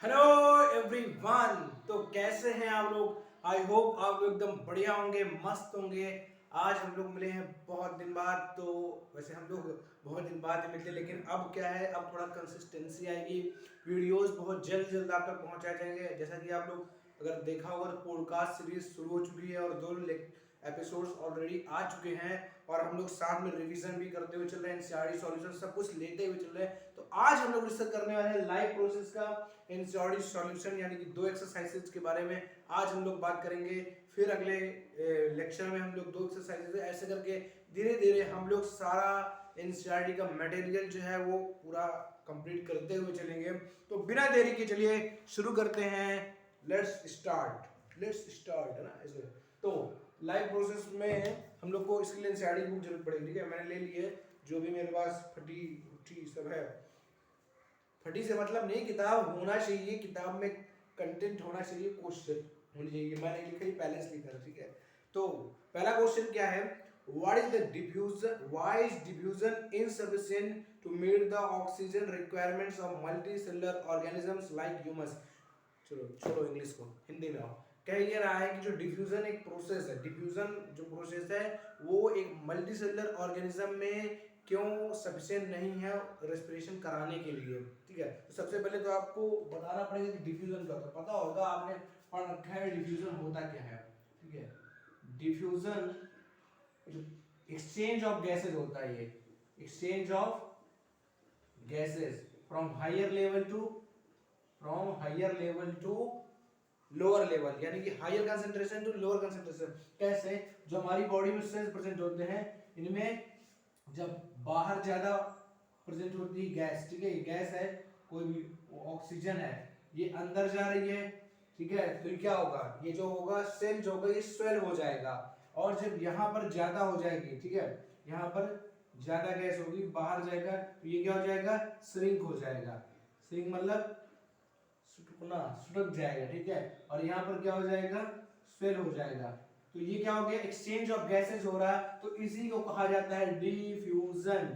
Hello everyone. तो कैसे हैं आप लोग? आई होप आप लोग एकदम बढ़िया होंगे, मस्त होंगे। आज हम लोग मिले हैं बहुत दिन बाद। तो वैसे हम लोग बहुत दिन बाद ही मिलते हैं, लेकिन अब क्या है, अब थोड़ा कंसिस्टेंसी आएगी। वीडियोस बहुत जल्द जल्द आप तक पहुंचाए जाएंगे। जैसा कि आप लोग अगर देखा होगा तो पॉडकास्ट सीरीज शुरू हो चुकी है और 2 एपिसोड्स ऑलरेडी आ चुके हैं। और हम लोग साथ में रिवीजन भी करते हुए चल रहे हैं, एनसीईआरटी सॉल्यूशन सब कुछ लेते हुए चल रहे हैं। तो आज हम लोग डिस्कस करने वाले हैं लाइव प्रोसेस का एनसीईआरटी सॉल्यूशन, यानी कि 2 एक्सरसाइजेज के बारे में आज हम लोग बात करेंगे। फिर अगले लेक्चर में हम लोग 2 एक्सरसाइजेज ऐसे करके धीरे धीरे हम लोग सारा एनसीईआरटी का मटेरियल जो है वो पूरा कंप्लीट करते हुए चलेंगे। तो बिना देरी के चलिए शुरू करते हैं। लेट्स स्टार्ट है ना ऐसे। तो लाइव प्रोसेस में हम लोग को इसके लिए एनसीईआरटी की बुक जरूरत पड़ेगी। ठीक है, मैंने ले ली है, जो भी मेरे पास फटी उठी सब है। फटी से मतलब नहीं, किताब होना चाहिए, किताब में कंटेंट होना चाहिए, क्वेश्चन होनी चाहिए। मैंने लिखा ही बैलेंस लिखा है। ठीक है, तो पहला क्वेश्चन क्या है? What is the diffusion, why is diffusion insufficient to meet the oxygen requirements of multicellular organisms like humans. चलो छोड़ो इंग्लिश को, हिंदी में आओ। कह ये रहा है कि जो डिफ्यूजन एक प्रोसेस है, डिफ्यूजन जो प्रोसेस है वो एक मल्टीसेलुलर ऑर्गेनिज्म में क्यों सफिशिएंट नहीं है रेस्पिरेशन कराने के लिए। ठीक है, तो सबसे पहले तो आपको बताना पड़ेगा कि डिफ्यूजन क्या होता है। पता होगा, आपने पढ़ रखा है डिफ्यूजन होता क्या है। ठीक है, डिफ्यूजन एक्सचेंज ऑफ गैसेज होता है। ये exchange of gases from higher level to lower level, यानी कि higher concentration to lower concentration. कैसे? जो हमारी बॉडी में सेल्स प्रेजेंट होते हैं, इनमें जब बाहर ज्यादा प्रेजेंट होती है गैस, ठीक है, ये गैस है, कोई भी ऑक्सीजन है, ये अंदर जा रही है। ठीक है, तो क्या होगा, ये जो होगा सेल जो होगा ये स्वेल हो जाएगा। और जब यहाँ पर ज्यादा हो जाएगी, ठीक है, यहाँ पर ज्यादा गैस होगी, बाहर जाएगा, तो ये क्या हो जाएगा, श्रिंक हो जाएगा। श्रिंक मतलब सुटकना, सुटक जाएगा। ठीक है, और यहाँ पर क्या हो जाएगा, स्वेल हो जाएगा। तो ये क्या हो गया, एक्सचेंज ऑफ गैसेस हो रहा है। तो इसी को कहा जाता है डिफ्यूजन।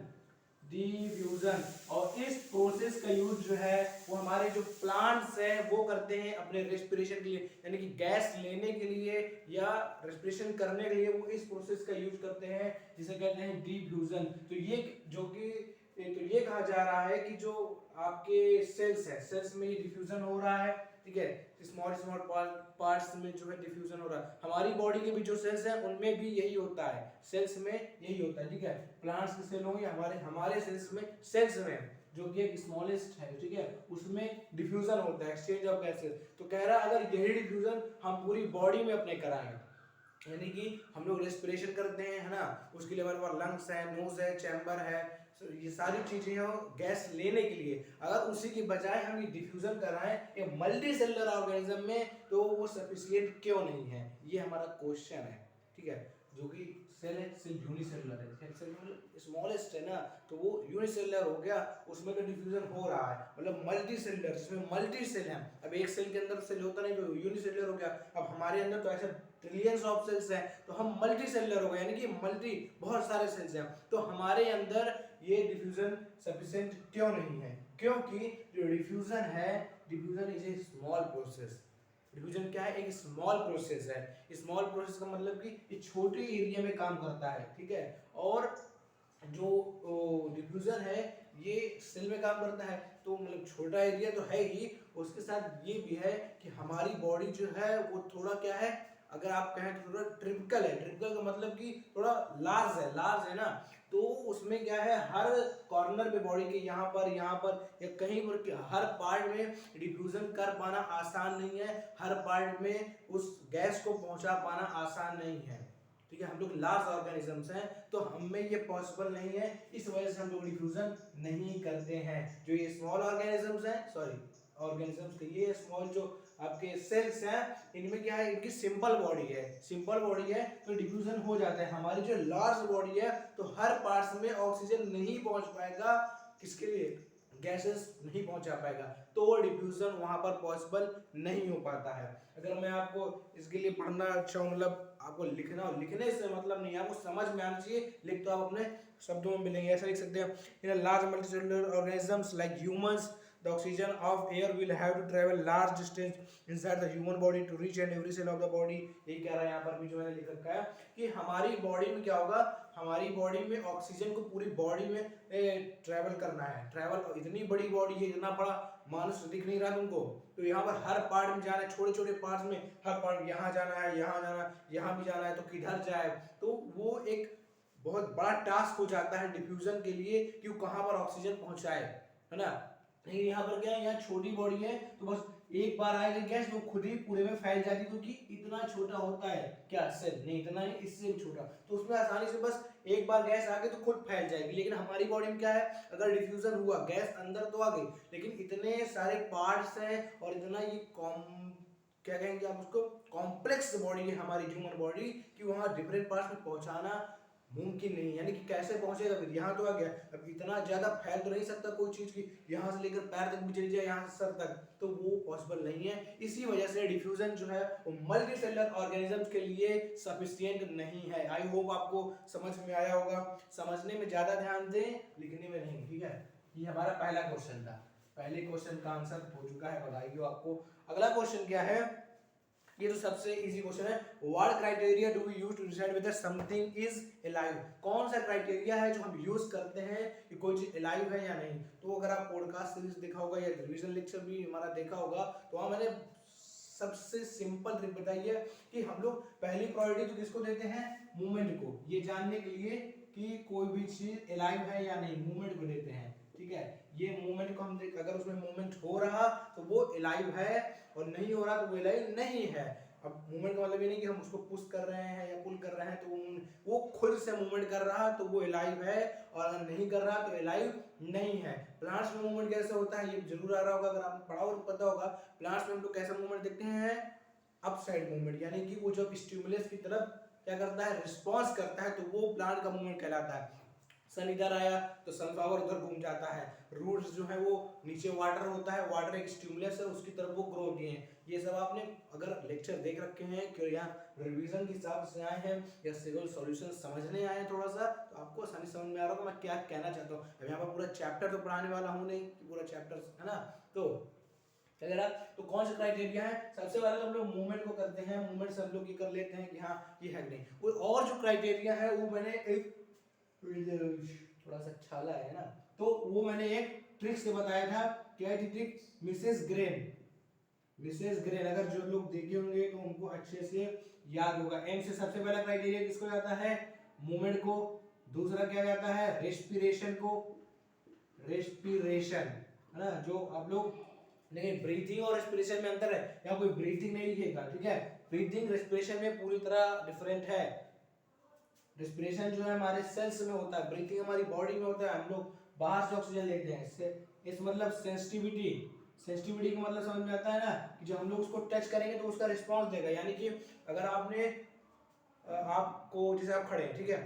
डिफ्यूजन। और इस प्रोसेस का यूज जो है वो हमारे जो प्लांट्स है वो करते हैं अपने रेस्पिरेशन के लिए, यानी कि गैस लेने के लिए या रेस्पिरेशन करने के लिए वो इस प्रोसेस का यूज करते हैं, जिसे कहते हैं डिफ्यूजन। तो ये जो कि तो ये कहा जा रहा है कि जो आपके सेल्स है, सेल्स में ये डिफ्यूजन हो रहा है। ठीक है, स्मॉल स्मॉल पार्ट्स में जो है डिफ्यूजन हो रहा है। हमारी बॉडी के भी जो सेल्स हैं उनमें भी यही होता है, सेल्स में यही होता है। ठीक है, प्लांट्स के सेल होंगे, हमारे हमारे सेल्स में जो कि एक स्मॉलेस्ट है, ठीक है, उसमें डिफ्यूजन होता है, एक्सचेंज ऑफ गैसेस। तो कह रहा है अगर यही डिफ्यूजन हम पूरी बॉडी में अपने कराएं, यानी कि हम लोग रेस्पिरेशन करते हैं, है ना, उसके लिए हमारे पास लंग्स है, नोज है, चैम्बर है, ये सारी चीजें हैं गैस लेने के लिए। अगर उसी की बजाय हम ये डिफ्यूजन कराएं एक मल्टी सेलुलर ऑर्गेनिज्म में, तो वो सफिशिएंट क्यों नहीं है, ये हमारा क्वेश्चन है। ठीक है, जो कि सेल है, सेल यूनिसेलुलर है, सेल स्मॉलेस्ट है ना, तो वो यूनिसेलुलर हो गया, उसमें तो डिफ्यूजन हो रहा है। मतलब मल्टी सेलुलर, जिसमें मल्टी सेल है। अब एक सेल के अंदर सेल होता नहीं तो यूनिसेलुलर हो गया। अब हमारे अंदर तो ऐसे ट्रिलियंस ऑफ सेल्स हैं, तो हम मल्टी सेलुलर हो गए, यानी कि मल्टी बहुत सारे सेल्स हैं। तो हमारे अंदर ये डिफ्यूजन सफिशिएंट क्यों नहीं है? क्योंकि जो डिफ्यूजन है, diffusion is a small process. Diffusion क्या है, एक स्मॉल प्रोसेस है। स्मॉल प्रोसेस का मतलब कि ये छोटे एरिया में काम करता है। ठीक है, और जो डिफ्यूजन है ये सेल में काम करता है, तो मतलब छोटा एरिया तो है ही, उसके साथ ये भी है कि हमारी बॉडी जो है वो थोड़ा क्या है, अगर आप कहें तो थोड़ा ट्रिपिकल है। ट्रिपिकल का मतलब कि थोड़ा लार्ज है ना, तो उसमें क्या है, हर कॉर्नर पे बॉडी के यहाँ पर या कहीं पर हर पार्ट में डिफ्यूजन कर पाना आसान नहीं है, हर पार्ट में उस गैस को पहुंचा पाना आसान नहीं है। ठीक है, हम लोग लार्ज ऑर्गेनिजम्स हैं, तो हमें ये पॉसिबल नहीं है, इस वजह से हम लोग डिफ्यूजन नहीं करते हैं। जो ये स्मॉल ऑर्गेनिजम्स हैं, सॉरी ऑर्गेनिजम्स के, ये स्मॉल जो आपके सेल्स हैं, इनमें क्या है, इनकी सिंपल बॉडी है, सिंपल बॉडी है, तो डिफ्यूजन हो जाता है। हमारी जो लार्ज बॉडी है, तो हर पार्ट्स में ऑक्सीजन नहीं पहुंच पाएगा, किसके लिए, गैसेस नहीं पहुंचा पाएगा, तो वो डिफ्यूजन वहां पर पॉसिबल नहीं हो पाता है। अगर मैं आपको इसके लिए पढ़ना अच्छा हूँ, मतलब आपको लिखना, लिखने से मतलब नहीं है, आपको समझ में आना चाहिए। लिख तो आप अपने शब्दों में मिलेंगे, ऐसा लिख सकते हैं, in large multicellular organisms like humans the oxygen of air will have to travel large distance inside the human body to reach and every cell of the body. ये कह रहा है यहाँ पर भी जो मैंने लिख रखा है कि हमारी बॉडी में क्या होगा, हमारी बॉडी में ऑक्सीजन को पूरी बॉडी में ट्रेवल करना है। ट्रेवल, इतनी बड़ी बॉडी है, इतना बड़ा मानस दिख नहीं रहा तुमको, तो यहाँ पर हर पार्ट में जाना है, छोटे छोटे पार्ट्स में हर पार्ट, यहाँ जाना है, यहाँ जाना है, यहाँ भी जाना है, तो किधर जाए, तो वो एक बहुत बड़ा टास्क हो जाता है डिफ्यूजन के लिए कि वो कहाँ पर ऑक्सीजन पहुंचाए, है ना। लेकिन यहाँ पर क्या है, यहाँ छोटी बॉडी है तो बस एक बार आएगा गैस वो खुद ही पूरे में फैल जाती है, क्योंकि इतना छोटा होता है क्या सेल, नहीं इतना ही, इससे भी छोटा, तो उसमें आसानी से बस एक बार गैस आ गई तो खुद फैल जाएगी। लेकिन हमारी बॉडी में क्या है, अगर डिफ्यूजन हुआ गैस अंदर तो आ गई, लेकिन इतने सारे पार्ट्स हैं और इतना ये क्या कहेंगे आप उसको, कॉम्प्लेक्स बॉडी है हमारी ह्यूमन बॉडी, कि वहाँ डिफरेंट पार्ट्स में पहुंचाना मुमकिन नहीं, यानी कि कैसे पहुंचेगा, फिर यहाँ तो आ गया, अब इतना ज्यादा फैल तो नहीं सकता कोई चीज की, यहाँ से लेकर पैर तक भी चली जाए, यहाँ से सर तक, तो वो पॉसिबल नहीं है। इसी वजह से डिफ्यूजन जो है वो मल्टी सेलुलर ऑर्गेनिजम्स के लिए सफिशिएंट नहीं है। आई होप आपको समझ में आया होगा, समझने में ज्यादा ध्यान दें, लिखने में नहीं, ठीक है। ये हमारा पहला क्वेश्चन था, पहले क्वेश्चन का आंसर हो चुका है, बताइए आपको। अगला क्वेश्चन क्या है, ये तो सबसे इजी क्वेश्चन है, what criteria do we use to decide whether something is alive. कौन सा क्राइटेरिया है जो हम यूज करते हैं कि कोई चीज अलाइव है या नहीं। तो अगर आप पॉडकास्ट सीरीज देखा होगा या रिवीजन लेक्चर भी हमारा देखा होगा, तो वहां मैंने सबसे सिंपल ट्रिक बताई है कि हम लोग पहली प्रायोरिटी तो किसको देते हैं, मूवमेंट को, ये जानने के लिए कि कोई भी चीज अलाइव है या नहीं, मूवमेंट को देते हैं, ठीक है। ये मूवमेंट को हम देख, अगर उसमें मूवमेंट हो रहा तो वो अलाइव है, और नहीं हो रहा तो वो अलाइव नहीं है। अब मूवमेंट का मतलब ये नहीं कि हम उसको पुश कर रहे हैं या पुल कर रहे हैं तो वो खुद से मूवमेंट कर रहा तो वो अलाइव है, और अगर नहीं कर रहा तो अलाइव नहीं है। प्लांट्स में मूवमेंट कैसे होता है ये जरूर आ रहा होगा, अगर आपने पढ़ा और पता होगा। प्लांट्स में हम लोग कैसा मूवमेंट देखते हैं, अपसाइड मूवमेंट, यानी कि वो जब स्टिमुलस की तरफ क्या करता है, रिस्पॉन्स करता है, तो वो प्लांट का मूवमेंट कहलाता है। सन इधर आया तो सनफ्लावर उधर घूम जाता है, रूट्स जो है वो नीचे वाटर होता है, वाटर एक स्टिमुलस है, उसकी तरफ वो ग्रो होती हैं। ये सब आपने अगर लेक्चर देख रखे हैं कि यहाँ रिवीजन के हिसाब से आए हैं या सिविल सॉल्यूशन समझने आए हैं थोड़ा सा, तो आपको आसानी समझ में आ रहा होगा मैं क्या कहना चाहता हूँ। अब यहाँ पर पूरा चैप्टर तो पढ़ाने वाला हूँ नहीं, पूरा चैप्टर है ना, तो तो कौन सा क्राइटेरिया है, सबसे पहले तो हम लोग मूवमेंट को करते हैं, मूवमेंट से हम लोग ये कर लेते हैं कि हाँ ये है नहीं। और जो क्राइटेरिया है वो मैंने एक थोड़ा सा छाला है ना, तो वो मैंने एक ट्रिक से बताया था, क्या थी trick, Mrs grain. Mrs grain अगर जो लोग देखे होंगे तो उनको अच्छे से याद होगा। एम से सबसे पहला क्राइटेरिया किसको जाता है, मूवमेंट को, दूसरा क्या जाता है, रेस्पिरेशन को, रेस्पिरेशन है ना, जो आप लोग, लेकिन ब्रीथिंग और रेस्पिरेशन में अंतर है, यहाँ कोई ब्रीथिंग नहीं लिखेगा, ठीक है। ब्रीथिंग रेस्पिरेशन में पूरी तरह डिफरेंट है। रेस्पिरेशन जो है हमारे सेल्स में होता है, ब्रीथिंग हमारी बॉडी में होता है, हम लोग बाहर से ऑक्सीजन लेते हैं। इससे इस मतलब सेंसिटिविटी, सेंसिटिविटी का मतलब समझ में आता है ना, कि जब हम लोग उसको टच करेंगे तो उसका रिस्पांस देगा। यानी कि अगर आपने आपको, जैसे आप खड़े हैं, ठीक है,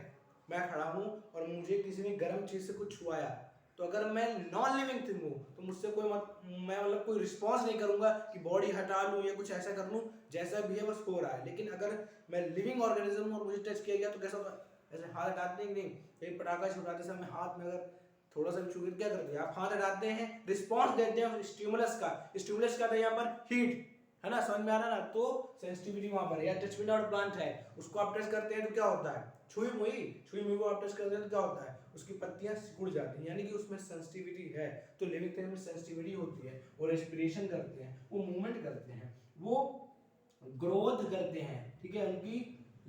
मैं खड़ा हूँ और मुझे किसी ने गर्म चीज से कुछ छुआया, तो अगर मैं नॉन लिविंग थिंग हूँ तो मुझसे कोई मैं मतलब कोई रिस्पांस नहीं करूंगा कि बॉडी हटा लूँ या कुछ ऐसा कर लूँ, जैसा भी है बस हो रहा है। लेकिन अगर मैं लिविंग ऑर्गेनिज्म हूँ और मुझे टच किया गया तो कैसा होगा, ऐसे हाथ हटाते हैं कि नहीं, एक पटाखा छुड़ाते समय हाथ में अगर थोड़ा सा भी छू क्या करते हैं आप, हाथ हटाते हैं, रिस्पांस देते हैं स्टिमुलस का। स्टिमुलस का था यहाँ पर हीट, है ना, समझ में आ रहा ना। तो सेंसिटिविटी वहां पर, या टच मी नॉट प्लांट है, उसको आप टच करते हैं तो क्या होता है, छुई मुई को आप टच करते हैं तो क्या होता है, उसकी पत्तियां सिकुड़ जाती हैं, यानी कि उसमें सेंसिटिविटी है। तो लिविंग थिंग में सेंसिटिविटी होती है, वो रेस्पिरेशन करते हैं, वो मूवमेंट करते हैं, वो ग्रोथ करते हैं, ठीक है, उनकी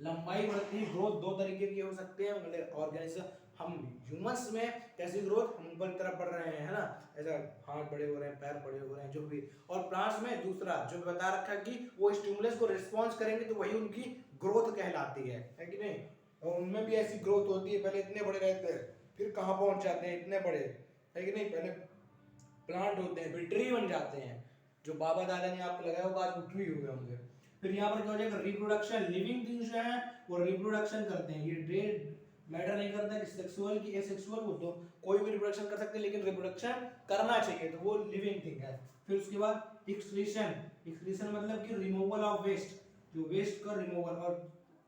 लंबाई बढ़ती है। ग्रोथ दो तरीके की हो सकते हैं, मतलब ऑर्गेनिज्म, हम ह्यूमंस में कैसी ग्रोथ, हम ऊपर की तरफ बढ़ रहे हैं, है ना, ऐसा हाथ बड़े हो रहे हैं, पैर बड़े हो रहे हैं, जो भी। और प्लांट्स में दूसरा जो बता रखा है कि वो स्टिमुलस को रिस्पॉन्स करेंगे तो वही उनकी ग्रोथ कहलाती है कि नहीं। और उनमें भी ऐसी ग्रोथ होती है, पहले इतने बड़े रहते हैं, फिर कहाँ पहुंच जाते हैं, इतने बड़े, है कि नहीं, पहले प्लांट होते हैं, फिर ट्री बन जाते हैं, जो बाबा दादा ने आपको लगाया होगा आज वो ट्री हो गए होंगे। फिर यहाँ पर क्या हो जाएगा, रिप्रोडक्शन, लिविंग थिंग्स जो है वो रिप्रोडक्शन करते हैं। ये डेड मैटर नहीं करता कि सेक्सुअल की एसेक्सुअल, वो तो कोई भी रिप्रोडक्शन कर सकते हैं, लेकिन रिप्रोडक्शन करना चाहिए, तो वो लिविंग थिंग है। फिर उसके बाद एक्सक्रीशन, एक्सक्रीशन मतलब कि रिमूवल ऑफ वेस्ट, जो वेस्ट का रिमूवल। और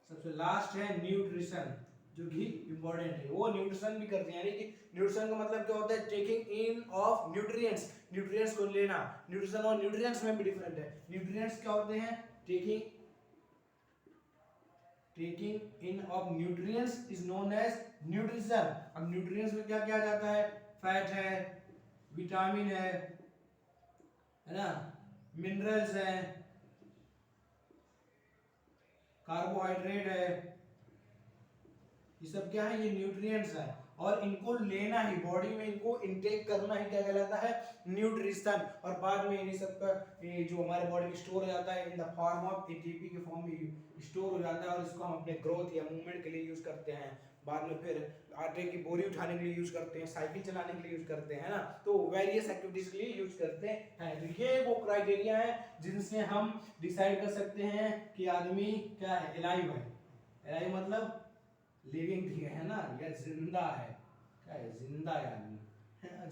सबसे लास्ट है न्यूट्रिशन, जो कि इंपॉर्टेंट है, वो न्यूट्रिशन भी करते हैं। यानी कि न्यूट्रिशन का मतलब क्या होता है, taking in of nutrients, nutrients को लेना। न्यूट्रिशन और न्यूट्रिएंट्स में भी डिफरेंट है। न्यूट्रिएंट्स क्या होते हैं, taking in of nutrients is known as nutrition. अब न्यूट्रिएंट्स में क्या क्या आ जाता है, फैट है, विटामिन है ना, मिनरल्स हैं, कार्बोहाइड्रेट है, ये सब क्या है, ये न्यूट्रिएंट्स है। और इनको लेना ही, बॉडी में इनको इनटेक करना ही क्या कहलाता है, न्यूट्रिशन। और बाद में इन्हीं सब का ये जो हमारे बॉडी में स्टोर हो जाता है in the form of ATP के फॉर्म में स्टोर हो जाता है, और इसको हम अपने ग्रोथ या मूवमेंट के लिए यूज करते हैं। बाद में फिर आटे की बोरी उठाने के लिए यूज करते हैं, साइकिल चलाने के लिए यूज करते हैं ना, तो वेरियस एक्टिविटीज के लिए यूज करते हैं। तो ये वो क्राइटेरिया है जिनसे हम डिसाइड कर सकते हैं कि आदमी क्या है, एलाइव है। एलाइव मतलब लिविंग थिंग है ना, या जिंदा है, क्या है, जिंदा है आदमी,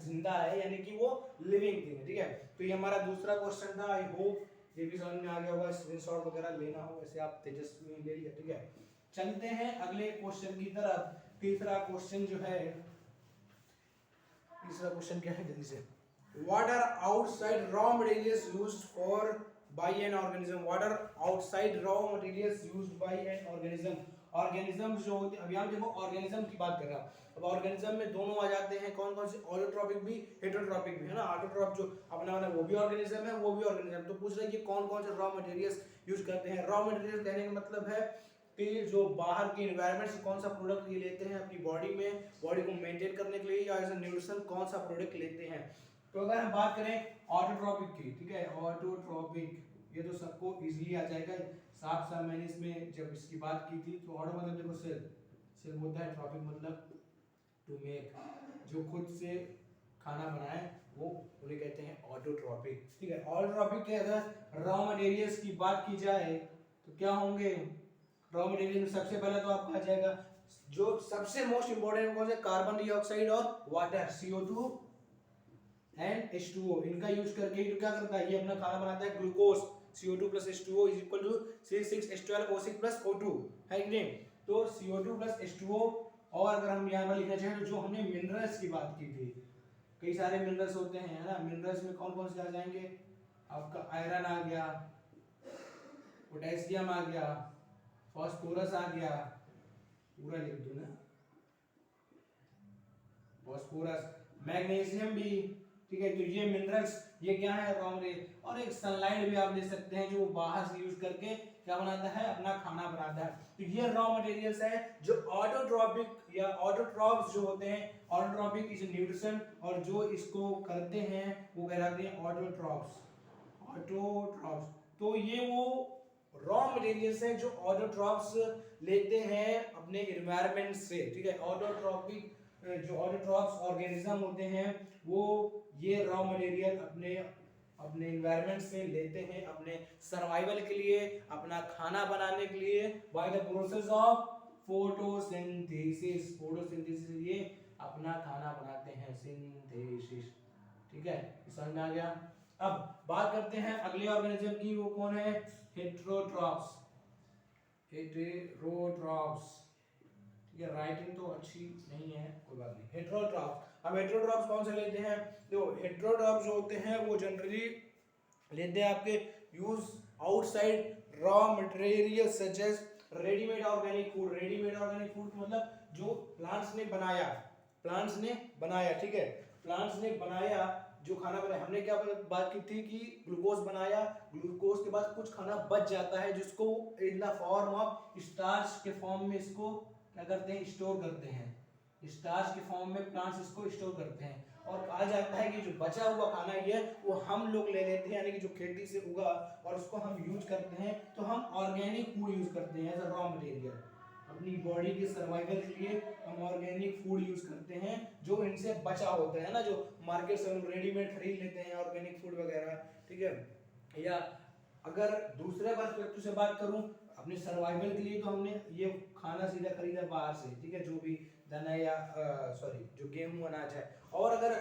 जिंदा है यानी कि वो लिविंग थिंग है। ठीक है, तो ये हमारा दूसरा क्वेश्चन था। आई होप ये भी समझ में आ गया होगा, स्क्रीनशॉट वगैरह लेना हो वैसे आप तेजस्वी में ले लिया। ठीक है, चलते हैं अगले क्वेश्चन की तरफ। तीसरा क्वेश्चन जो है, तीसरा क्वेश्चन क्या है, जल्दी से, what are outside raw materials used for by an organism. What are outside raw materials used by an organism. Organism जो होते हैं, अभी हम देखो ऑर्गेनिज्म की बात कर रहा हूं। अब ऑर्गेनिज्म में दोनों आ जाते हैं, कौन कौन से, ऑटोट्रॉपिक भी, हेटेरोट्रॉपिक भी, है ना। ऑटोट्रॉप जो अपना वाला वो भी ऑर्गेनिज्म है, वो भी ऑर्गेनिज्म। तो पूछ रहे हैं कि कौन कौन से रॉ मटेरियल्स यूज करते हैं। रॉ मटेरियल कहने का मतलब है कि जो बाहर के एनवायरनमेंट से कौन सा प्रोडक्ट ये लेते हैं अपनी बॉडी में, बॉडी को मेंटेन करने के लिए, या एज अ न्यूट्रिशन कौन सा प्रोडक्ट लेते हैं। तो अगर हम बात करें ऑटोट्रॉपिक की, ठीक है, ऑटोट्रॉपिक, ये तो सबको इजीली आ जाएगा। साफ साफ मैंने इसमें जब इसकी बात की थी, तो ऑटो मतलब देखो सेल, सेल होता है, ट्रॉपिक मतलब टू मेक, जो खुद से खाना बनाए वो उन्हें कहते हैं ऑटोट्रॉपिक। ठीक है, ऑटोट्रॉपिक के अगर रॉ मटेरियल्स की बात की जाए तो क्या होंगे रॉ मटेरियल में। सबसे पहले तो आपका आ जाएगा जो सबसे मोस्ट इंपोर्टेंट कौन से, कार्बन डाइऑक्साइड और वाटर, CO2 एंड H2O। इनका यूज करके तो क्या करता है, ये अपना खाना बनाता है, glucose, CO2 plus H2O is equal to C6H12O6 plus O2, है कि नहीं। तो CO2 plus H2O, और अगर हम यहाँ पर लिखना चाहें तो जो हमने मिनरल्स की बात की थी, कई सारे मिनरल्स होते हैं, है ना। मिनरल्स में कौन कौन से आ जाएंगे, आपका आयरन आ गया, पोटेशियम आ गया, फास्फोरस आ गया, पूरा लिख दो ना, फास्फोरस, मैग्नीशियम भी। ठीक है, तो ये मिनरल्स, ये क्या है, रॉ मटेरियल। और एक सनलाइट भी आप ले सकते हैं, जो बाहर से यूज करके क्या बनाता है, अपना खाना बनाता है। तो ये रॉ मटेरियल्स है जो ऑटोट्रॉपिक या ऑटोट्रॉप्स जो होते हैं। ऑटोट्रॉपिक इज न्यूट्रिशन, और जो इसको करते हैं वो कहलाते हैं ऑटोट्रॉप्स, ऑटोट्रॉप्स। तो ये वो रॉ मटेरियल्स हैं जो ऑटोट्रॉप्स लेते हैं अपने एनवायरनमेंट से। ठीक है, ऑटोट्रॉपिक जो ऑटोट्रॉप्स ऑर्गेनिज्म होते हैं वो ये रॉ मटेरियल अपने अपने एनवायरनमेंट से लेते हैं अपने सर्वाइवल के लिए, अपना खाना बनाने के लिए, by the process of photosynthesis. Photosynthesis ये अपना खाना बनाते हैं, सिंथेसिस। ठीक है, समझ में आ गया। अब बात करते हैं अगले ऑर्गेनिज्म की, वो कौन है, हेटेरोट्रॉप्स। हेटेरोट्रॉप्स, ये राइटिंग तो अच्छी नहीं है, कोई बात नहीं। हेटेरोट्रॉप्स, अब हेटेरोट्रॉप्स कौन से लेते हैं, देखो हेटेरोट्रॉप्स जो होते हैं वो जनरली लेते हैं आपके use outside raw material such as readymade organic food. Readymade organic food मतलब जो प्लांट्स ने बनाया, प्लांट्स ने बनाया, ठीक है, प्लांट्स ने बनाया जो खाना बनाया। हमने क्या बात की थी कि ग्लूकोज बनाया, ग्लूकोज के बाद कुछ खाना बच जाता है जिसको in the form of starch के फॉर्म में इसको क्या करते हैं, स्टोर करते हैं। स्टार्च के फॉर्म में प्लांट्स इसको स्टोर करते हैं, और कहा जाता है कि जो बचा हुआ खाना ये वो हम लोग ले लेते हैं, यानी कि जो खेती से उगा और उसको हम यूज करते हैं, तो हम ऑर्गेनिक फूड यूज करते हैं एज अ रॉ मटेरियल। अपनी बॉडी के सर्वाइवल के लिए हम ऑर्गेनिक फूड यूज करते हैं जो इनसे बचा होता है ना, जो मार्केट से हम रेडीमेड खरीद लेते हैं ऑर्गेनिक फूड वगैरह। ठीक है, या अगर दूसरे पर्सपेक्टिव से बात करूं अपने सर्वाइवल के लिए, तो हमने ये खाना सीधा खरीदा बाहर से, ठीक है, जो भी दाना या सॉरी जो गेहूं अनाज है। और अगर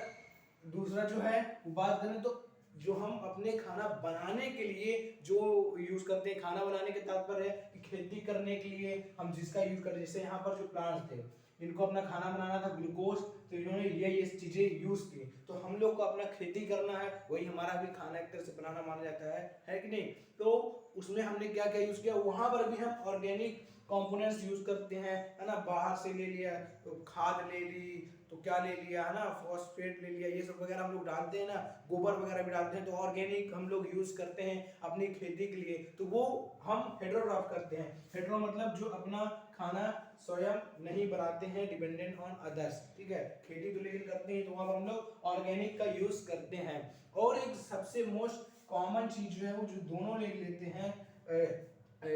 दूसरा जो है वो बात करें तो जो हम अपने खाना बनाने के लिए जो यूज करते हैं, खाना बनाने के तात्पर्य है कि खेती करने के लिए हम जिसका यूज करते हैं। जैसे यहाँ पर जो प्लांट्स थे, इनको अपना खाना बनाना था, ग्लूकोज, तो इन्होंने ये चीजें यूज की। तो हम लोग को अपना खेती करना है, वही हमारा भी खाना एक तरह से बनाना माना जाता है कि नहीं। तो उसमें हमने क्या क्या यूज किया, वहां पर भी हम ऑर्गेनिक कंपोनेंट्स यूज करते हैं, है ना। बाहर से ले लिया तो खाद ले ली, तो क्या ले लिया, है ना, फॉस्फेट ले लिया, ये सब वगैरह हम लोग डालते हैं ना, गोबर वगैरह भी डालते हैं। तो ऑर्गेनिक हम लोग यूज करते हैं अपनी खेती के लिए, तो वो हम हेटेरोट्रॉफ करते हैं। हेटेरो मतलब जो अपना खाना स्वयं नहीं बनाते हैं, डिपेंडेंट ऑन अदर्स, ठीक है। खेती तो लेकिन करते हैं, तो वहां पर हम लोग ऑर्गेनिक का यूज करते हैं। और एक सबसे मोस्ट कॉमन चीज जो है वो जो दोनों ले लेते हैं,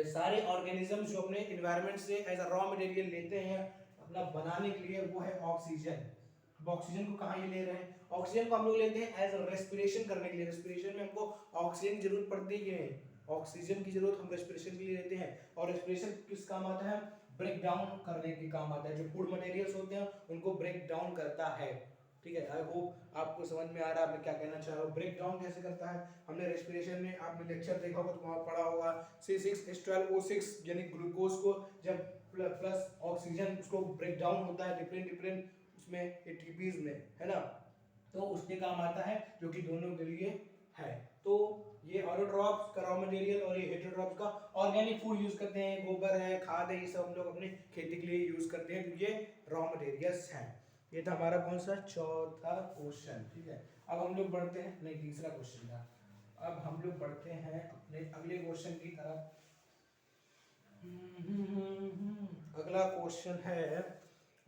सारे ऑर्गेनिज्म जो अपने एनवायरनमेंट से एज अ रॉ मटेरियल लेते हैं अपना बनाने के लिए, वो है ऑक्सीजन। अब ऑक्सीजन को कहाँ ये ले रहे हैं, ऑक्सीजन को हम लोग लेते हैं एज रेस्पिरेशन करने के लिए। रेस्पिरेशन में हमको ऑक्सीजन की जरूरत पड़ती है, ऑक्सीजन की जरूरत हम रेस्पिरेशन के लिए लेते हैं। और रेस्पिरेशन किस काम आता है, ब्रेक डाउन करने के काम आता है। जो फूड मटेरियल्स होते हैं उनको ब्रेक डाउन करता है, ठीक है। आई होप आपको समझ में आ रहा है मैं क्या कहना चाह रहा हूँ। ब्रेक डाउन कैसे करता है, हमने रेस्पिरेशन में आपने लेक्चर देखा होगा तो वहाँ पढ़ा होगा C6H12O6, यानी ग्लूकोज को जब प्लस ऑक्सीजन उसको ब्रेक डाउन होता है डिफरेंट डिफरेंट उसमें एटीपीज में, है ना, तो उसके काम आता है, जो कि दोनों के लिए है। तो ये ऑटोट्रॉप्स का रॉ मटेरियल और ये हेटेरोट्रॉप्स का ऑर्गेनिक फूड यूज करते हैं, गोबर है, खाद है, ये सब हम लोग अपने खेती के लिए यूज करते हैं, तो ये रॉ मटेरियल्स हैं। ये था हमारा कौन सा, चौथा क्वेश्चन, ठीक है। अब हम लोग बढ़ते हैं, नहीं तीसरा क्वेश्चन था। अब हम लोग बढ़ते हैं अपने अगले क्वेश्चन की तरफ। अगला क्वेश्चन है,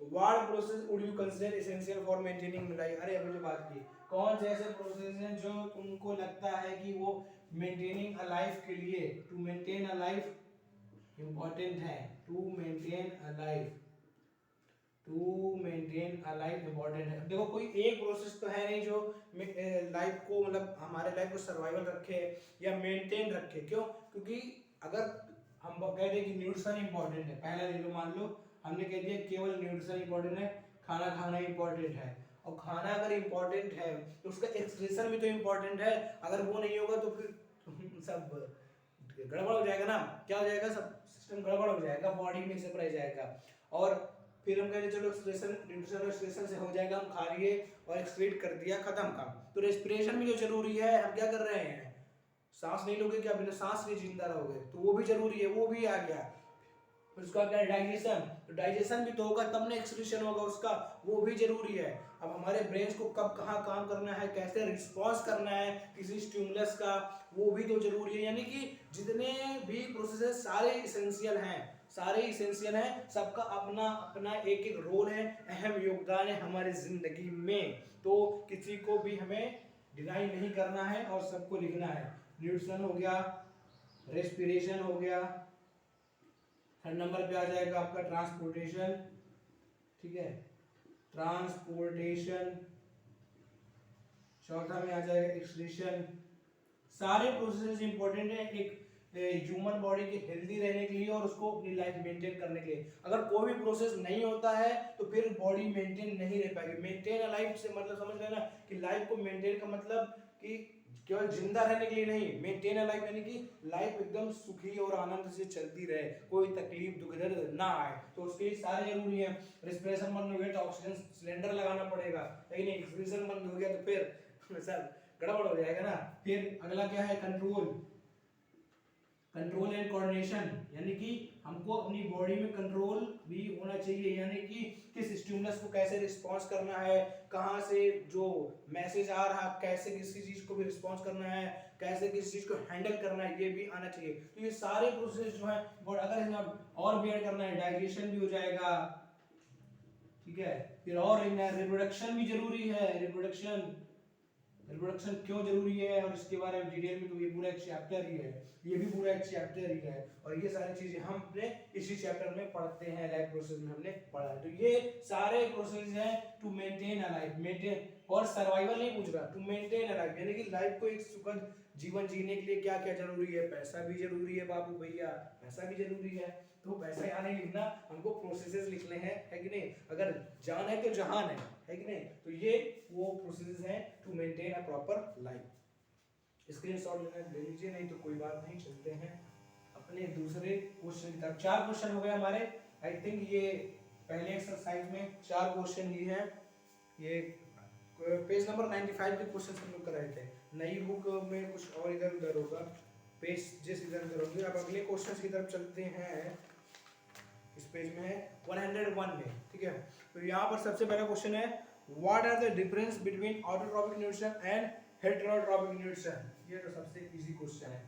what process would you consider essential for maintaining life. अरे अभी जो बात की, कौन से ऐसे प्रोसेस हैं जो तुमको लगता है कि वो मेंटेनिंग अ लाइफ के लिए, to maintain a life important है, to maintain a life, to maintain a life important है। देखो कोई एक प्रोसेस तो है नहीं जो लाइफ को, मतलब हमारे लाइफ को सर्वाइवल रखे या मेंटेन रखे। क्यों, क्योंकि अगर हम कह दें कि न्यूट्रिशन इंपॉर्टेंट है, पहला ले लो, मान लो हमने कह दिया केवल न्यूट्रिशन इंपॉर्टेंट है, खाना खाना इंपॉर्टेंट है, और खाना अगर इंपॉर्टेंट है तो उसका एक्सक्रीशन भी तो इंपॉर्टेंट है। अगर वो नहीं होगा तो फिर सब गड़बड़ हो जाएगा ना, क्या हो जाएगा, सब सिस्टम गड़बड़ हो जाएगा, बॉडी में सब रह जाएगा। और फिर हम कहते चलो एक्सप्रेशन, न्यूट्रिशन एक्सप्रेशन से हो जाएगा, हम खा लिए और एक्सक्रीट कर दिया, खत्म काम। तो रेस्पिरेशन भी जो जरूरी है, हम क्या कर रहे हैं, सांस नहीं लोगे क्या, बिना सांस के जिंदा रहोगे, तो वो भी जरूरी है, वो भी आ गया। उसका क्या, डाइजेशन, तो डाइजेशन भी तो होगा तब ना एक्सक्रीशन होगा उसका, वो भी जरूरी है। अब हमारे ब्रेन को कब कहाँ काम करना है, कैसे रिस्पॉन्स करना है किसी स्टिमुलस का, वो भी तो जरूरी है। यानी कि जितने भी प्रोसेस सारे इसेंशियल हैं, सारे इसेंशियल हैं, सबका अपना अपना एक एक रोल है, अहम योगदान है हमारी जिंदगी में। तो किसी को भी हमें डिनाई नहीं करना है और सबको लिखना है। न्यूट्रिशन हो गया, रेस्पिरेशन हो गया, थर्ड नंबर पे आ जाएगा आपका ट्रांसपोर्टेशन, ठीक है, ट्रांसपोर्टेशन, चौथा में आ जाएगा एक्सक्रीशन। सारे प्रोसेस इंपॉर्टेंट है एक ह्यूमन बॉडी के हेल्दी रहने के लिए और उसको अपनी लाइफ मेंटेन करने के लिए। अगर कोई भी प्रोसेस नहीं होता है तो फिर बॉडी मेंटेन नहीं रह पाएगी। मेंटेन अ लाइफ से मतलब समझ रहे ना, कि लाइफ को मेंटेन का मतलब कि केवल जिंदा रहने के लिए नहीं, मेंटेन अ लाइफ यानी कि लाइफ एकदम सुखी और आनंद से चलती रहे, कोई तकलीफ दुख दर्द ना आए, तो उसके लिए सारे जरूरी है। रेस्पिरेशन बंद हो गया तो ऑक्सीजन सिलेंडर लगाना पड़ेगा, लेकिन एक्सक्रीशन बंद हो गया तो फिर सब गड़बड़ हो जाएगा ना। फिर अगला क्या है, कंट्रोल, कंट्रोल एंड कोऑर्डिनेशन, यानी कि हमको अपनी बॉडी में कंट्रोल भी होना चाहिए, यानी कि किस स्टिमुलस को कैसे रिस्पॉन्स करना है, कहाँ से जो मैसेज आ रहा है कैसे किसी चीज को भी रिस्पॉन्स करना है, कैसे किसी चीज को हैंडल करना है, ये भी आना चाहिए। तो ये सारे प्रोसेस जो है, और अगर इसमें और भी ऐड करना है, डाइजेशन भी हो जाएगा, ठीक है। फिर और रिप्रोडक्शन भी जरूरी है, रिप्रोडक्शन, रिप्रोडक्शन क्यों जरूरी है और इसके बारे में डिटेल में तो ये पूरा एक चैप्टर ही है, ये भी पूरा एक चैप्टर ही है, और ये सारी चीजें हम अपने इसी चैप्टर में पढ़ते हैं, लाइफ प्रोसेस में हमने पढ़ा है। तो ये सारे प्रोसेस हैं to maintain a life, maintain और सर्वाइवल नहीं पूछ रहा, टू मेंटेन अ लाइफ यानी कि लाइफ को एक सुखद जीवन जीने के लिए क्या क्या जरूरी है, पैसा भी जरूरी है बाबू भैया, पैसा भी जरूरी है। तो पैसा यहाँ नहीं लिखना, हमको प्रोसेसेस लिखने हैं, है कि नहीं। अगर जान है तो जहान है कि नहीं। तो ये वो प्रोसेसेस हैं to maintain a proper life. Screenshot लेना ले लीजिए, नहीं तो कोई बात नहीं, चलते हैं अपने दूसरे क्वेश्चन की तरफ। 4 क्वेश्चन हो गए हमारे। आई थिंक ये पहले एक्सरसाइज में 4 क्वेश्चन ही हैं। ये पेज नंबर 95 के क्वेश्चन हम लोग कराए थे। नई बुक में कुछ और इधर उधर होगा, पेज जिस इधर उधर होंगे। अब अगले क्वेश्चन की तरफ चलते हैं। इस पेज में है 101 में, ठीक है। तो यहाँ पर सबसे पहला क्वेश्चन है, what are the difference between autotrophic nutrition and heterotrophic nutrition. ये तो सबसे इजी क्वेश्चन है।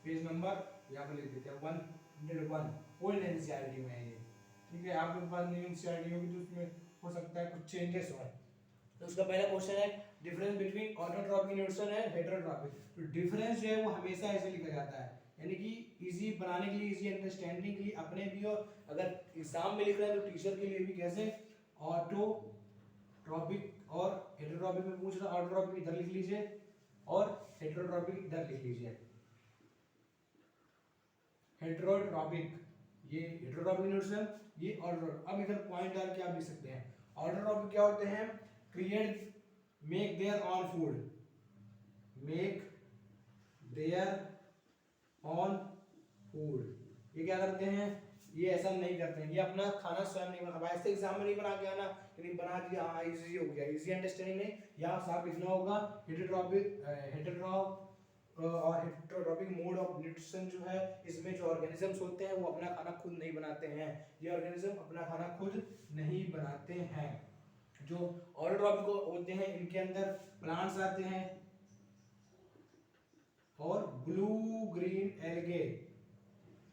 पेज नंबर यहाँ पर लिख देते हैं 101, ओल्ड एनसीईआरटी में है ये, ठीक है। आपके पास न्यू एनसीईआरटी होगी तो उसमें हो सकता है कुछ चेंजेस हो। तो उसका पहला क्वेश्चन है, difference between autotrophic nutrition and heterotrophic. तो डिफरेंस जो है वो हमेशा ऐसे लिखा जाता है, यानी कि इजी बनाने के लिए, इजी अंडरस्टैंडिंग के लिए अपने भी, और अगर एग्जाम में लिख रहे हैं तो टीचर के लिए भी, कैसे ऑटोट्रॉपिक और हेटेरोट्रॉपिक में पूछ रहा है, ऑटोट्रॉपिक इधर लिख लीजिए और हेटेरोट्रॉपिक इधर लिख लीजिए। हेटेरोट्रॉपिक, ये हेटेरोट्रॉपिक न्यूट्रिशन, ये ऑटोट्रॉपिक। अब इधर पॉइंट डाल के आप लिख सकते हैं। ऑटोट्रॉपिक क्या होते हैं, create make their on food, make their on food. ये क्या करते हैं, ये ऐसा नहीं करते हैं, ये अपना खाना स्वयं नहीं बना। अब ऐसे एग्जाम में नहीं बना के आना, लेकिन बना दिया, हाँ इजी हो गया, इजी अंडरस्टैंडिंग नहीं। यहाँ साफ लिखना होगा हेटेरोट्रॉपिक, और हेटेरोट्रॉपिक मोड ऑफ न्यूट्रिशन जो है, इसमें जो ऑर्गेनिजम्स होते हैं वो अपना खाना खुद नहीं बनाते हैं। ये ऑर्गेनिज्म अपना खाना खुद नहीं बनाते हैं। जो ऑटोट्रॉपिक होते हैं इनके अंदर प्लांट्स आते हैं और ब्लू ग्रीन एल्गे,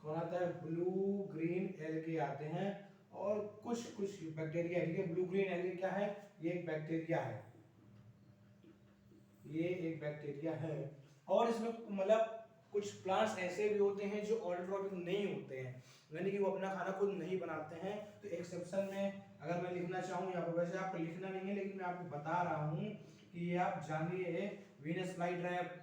कौन आता है, ब्लू ग्रीन एल्गे आते हैं, और कुछ कुछ बैक्टीरिया। ठीक है, ब्लू ग्रीन एल्गे क्या है, ये एक बैक्टीरिया है, ये एक बैक्टीरिया है। और इसमें मतलब कुछ प्लांट्स ऐसे भी होते हैं जो ऑटोट्रॉपिक नहीं होते हैं, यानी कि वो अपना खाना खुद नहीं बनाते हैं। तो एक्सेप्शन में अगर मैं लिखना चाहूँ यहाँ पर, वैसे आपको लिखना नहीं है लेकिन मैं आपको बता रहा हूँ कि ये आप जानिए, वीनस फ्लाईट्रैप,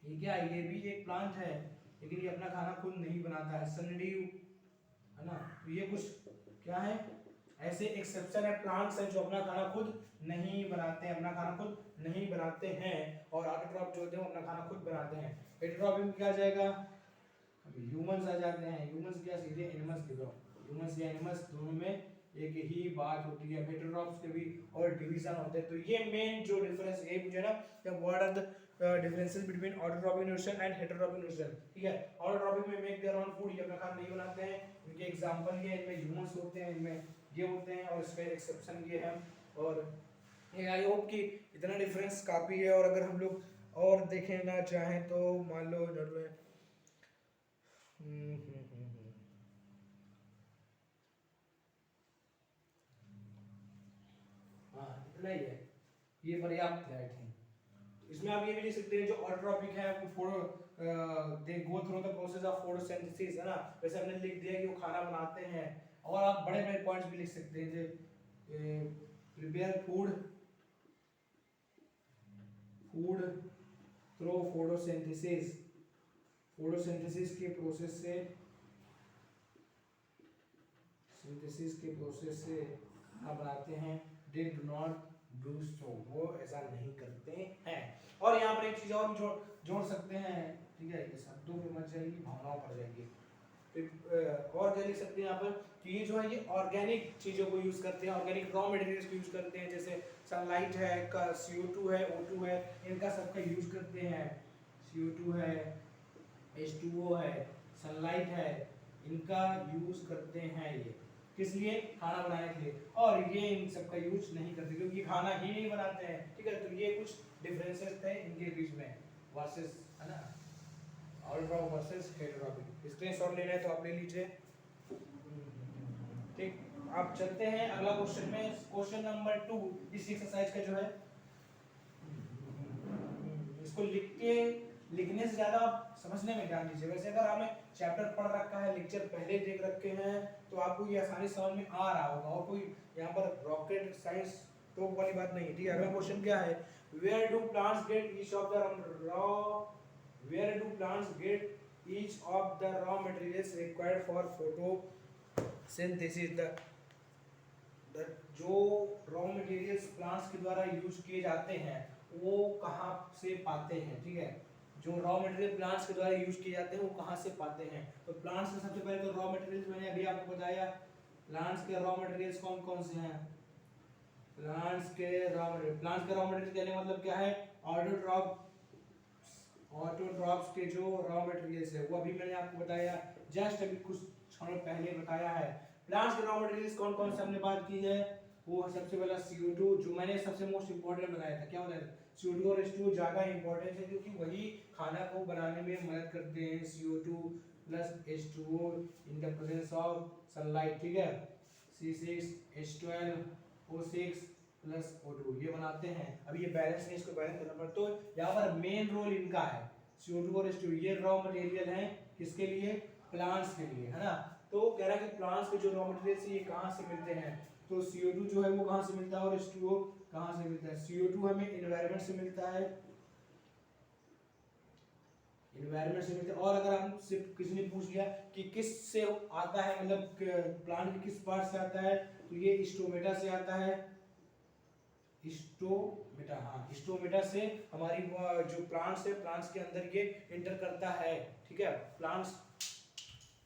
ये क्या है, ये भी एक प्लांट है लेकिन ये अपना खाना खुद नहीं बनाता है। सनड्यू है ना, तो ये कुछ क्या है, ऐसे एक्सेप्शन है, प्लांट्स हैं जो अपना खाना खुद नहीं बनाते हैं, अपना खाना खुद नहीं बनाते हैं। और ऑटोट्रॉप जो होते हैं वो अपना खाना खुद बनाते हैं। हेटेरोट्रॉपिक में क्या आ जाएगा, ह्यूमंस आ जाते हैं। ह्यूमंस क्या, सीधे एनिमल्स लिखो, ह्यूमंस या एनिमल्स दोनों में एक ही बात होती है। हेटेरोट्रॉप्स के भी और डिवीजन होते हैं। तो ये मेन जो डिफरेंस ये पूछे ना, what are the differences between autotrophic nutrition and heterotrophic nutrition, ठीक है। ऑटोट्रॉपिक में मेक देयर ओन फूड, ये अपना खाना नहीं बनाते हैं, इनके एग्जांपल ये, इनमें ह्यूमंस होते हैं, इनमें ये होते हैं, और इसमें एक्सेप्शन ये है। और ये आई होप कि इतना डिफरेंस काफ़ी है। और अगर हम लोग और देखना चाहें तो मान लो हाँ इतना ही है, ये पर्याप्त है आई थिंक। इसमें आप ये भी लिख सकते हैं जो ऑटोट्रॉपिक है वो photo they go through the process of photosynthesis, है ना। वैसे हमने लिख दिया कि वो खाना बनाते हैं। और आप बड़े बड़े पॉइंट्स भी लिख सकते हैं, जैसे prepare food through photosynthesis, photosynthesis के प्रोसेस से, सिंथेसिस के प्रोसेस से आप बनाते हैं। They do not do so, वो ऐसा नहीं करते हैं। और यहाँ पर एक चीज और जोड़ सकते हैं, ठीक है, ये शब्दों पे मत जाइए, भावनाओं पर जाइए। और क्या लिख सकते हैं यहाँ पर कि ये जो है ये ऑर्गेनिक चीज़ों को यूज़ करते हैं, ऑर्गेनिक रॉ मटेरियल्स को यूज़ करते हैं, जैसे सनलाइट है, CO2 है, O2 है, इनका सबका यूज़ करते हैं। CO2 है, H2O है, सनलाइट है, इनका यूज़ करते हैं। ये किस लिए, खाना बनाने के लिए। और ये इन सब का यूज नहीं करते क्योंकि खाना ही नहीं बनाते हैं, ठीक है। तो ये कुछ डिफरेंसेस थे इनके बीच में, वर्सेस, है ना, ऑटोट्रॉपिक वर्सेस हेटेरोट्रॉपिक। स्क्रीनशॉट लेना है तो आप ले लीजिए, ठीक। आप चलते हैं अगला क्वेश्चन में, क्वेश्चन नंबर 2 इस एक्सरसाइज का जो है, इसको लिखने से ज्यादा आप समझने में ध्यान दीजिए। वैसे अगर हमें चैप्टर पढ़ रखा है, लेक्चर पहले देख रखे हैं तो आपको ये आसानी समझ में आ रहा होगा, और कोई यहाँ पर रॉकेट साइंस तो वाली बात नहीं है, ठीक है। अगला क्वेश्चन क्या है, where do plants get each of the raw materials required for photosynthesis. जो रॉ मटेरियल्स प्लांट्स के द्वारा यूज किए जाते हैं वो कहाँ से पाते हैं, ठीक है, जो रॉ मटेरियल प्लांट्स के द्वारा यूज किए जाते हैं वो कहाँ से पाते हैं। तो प्लांट्स में सबसे पहले तो रॉ मटेरियल्स मैंने अभी आपको बताया, प्लांट्स के रॉ मटेरियल्स कौन कौन से हैं। प्लांट्स के रॉ मटेरियल कहने मतलब क्या है, ऑटोट्रॉप्स के जो रॉ मटेरियल्स है वो अभी मैंने आपको बताया, जस्ट अभी कुछ क्षण पहले बताया है। प्लांट्स के रॉ मटेरियल्स कौन कौन से हमने बात की है, वो सबसे पहला CO2, जो मैंने सबसे मोस्ट इंपॉर्टेंट बताया था, क्या बताया था, CO2 और H2 ज्यादा इंपॉर्टेंट है क्योंकि वही खाना को बनाने में मदद करते हैं। CO2 plus H2O in the presence of sunlight, ठीक है, C6H12O6 प्लस O2 ये बनाते हैं। अब ये बैलेंस है, इसको बैलेंस करना पड़ता है। तो यहाँ पर मेन रोल इनका है, CO2 और H2 ये रॉ मटेरियल हैं किसके लिए, प्लांट्स के लिए, है ना। तो कह रहा है कि प्लांट्स के जो रॉ मटेरियल्स ये कहाँ से मिलते हैं, तो CO2 जो है वो कहाँ से मिलता है और H2O कहाँ से मिलता है। CO2 हमें एनवायरनमेंट से मिलता है, एनवायरनमेंट से मिलता है। और अगर हम सिर्फ किसी ने पूछ लिया कि किस से आता है, मतलब प्लांट के किस पार्ट से आता है, तो ये स्टोमेटा से आता है, स्टोमेटा, हाँ स्टोमेटा से हमारी जो प्लांट्स है, प्लांट्स के अंदर ये एंटर करता है, ठीक है। प्लांट्स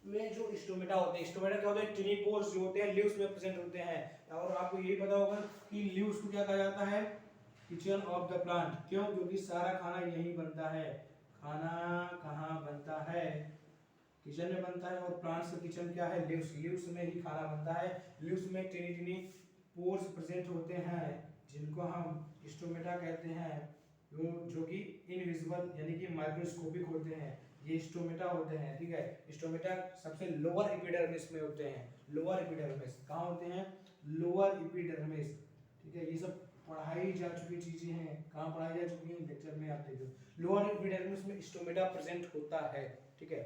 में जो स्टोमेटा होते हैं, स्टोमेटा क्या होता है, टिनी पोर्स जो होते हैं लीव्स में प्रेजेंट होते हैं। और आपको यही पता होगा कि लीव्स को क्या कहा जाता है, किचन ऑफ द प्लांट, क्यों, क्योंकि सारा खाना यहीं बनता है। खाना कहाँ बनता है, किचन में बनता है। और प्लांट्स का किचन क्या है, लीव्स, लीव्स में ही खाना बनता है। लीव्स में टिनी टिनी पोर्स प्रेजेंट होते हैं जिनको हम स्टोमेटा कहते हैं, जो कि इनविजिबल यानी कि माइक्रोस्कोपिक होते हैं, ये स्टोमेटा होते हैं, ठीक है। स्टोमेटा सबसे लोअर एपिडर्मिस में होते हैं, लोअर एपिडर्मिस कहाँ होते हैं, लोअर एपिडर्मिस, ठीक है। ये सब पढ़ाई जा चुकी चीजें हैं, कहाँ पढ़ाई जा चुकी हैं, लेक्चर में आप देखो, लोअर एपिडर्मिस में स्टोमेटा प्रेजेंट होता है, ठीक है।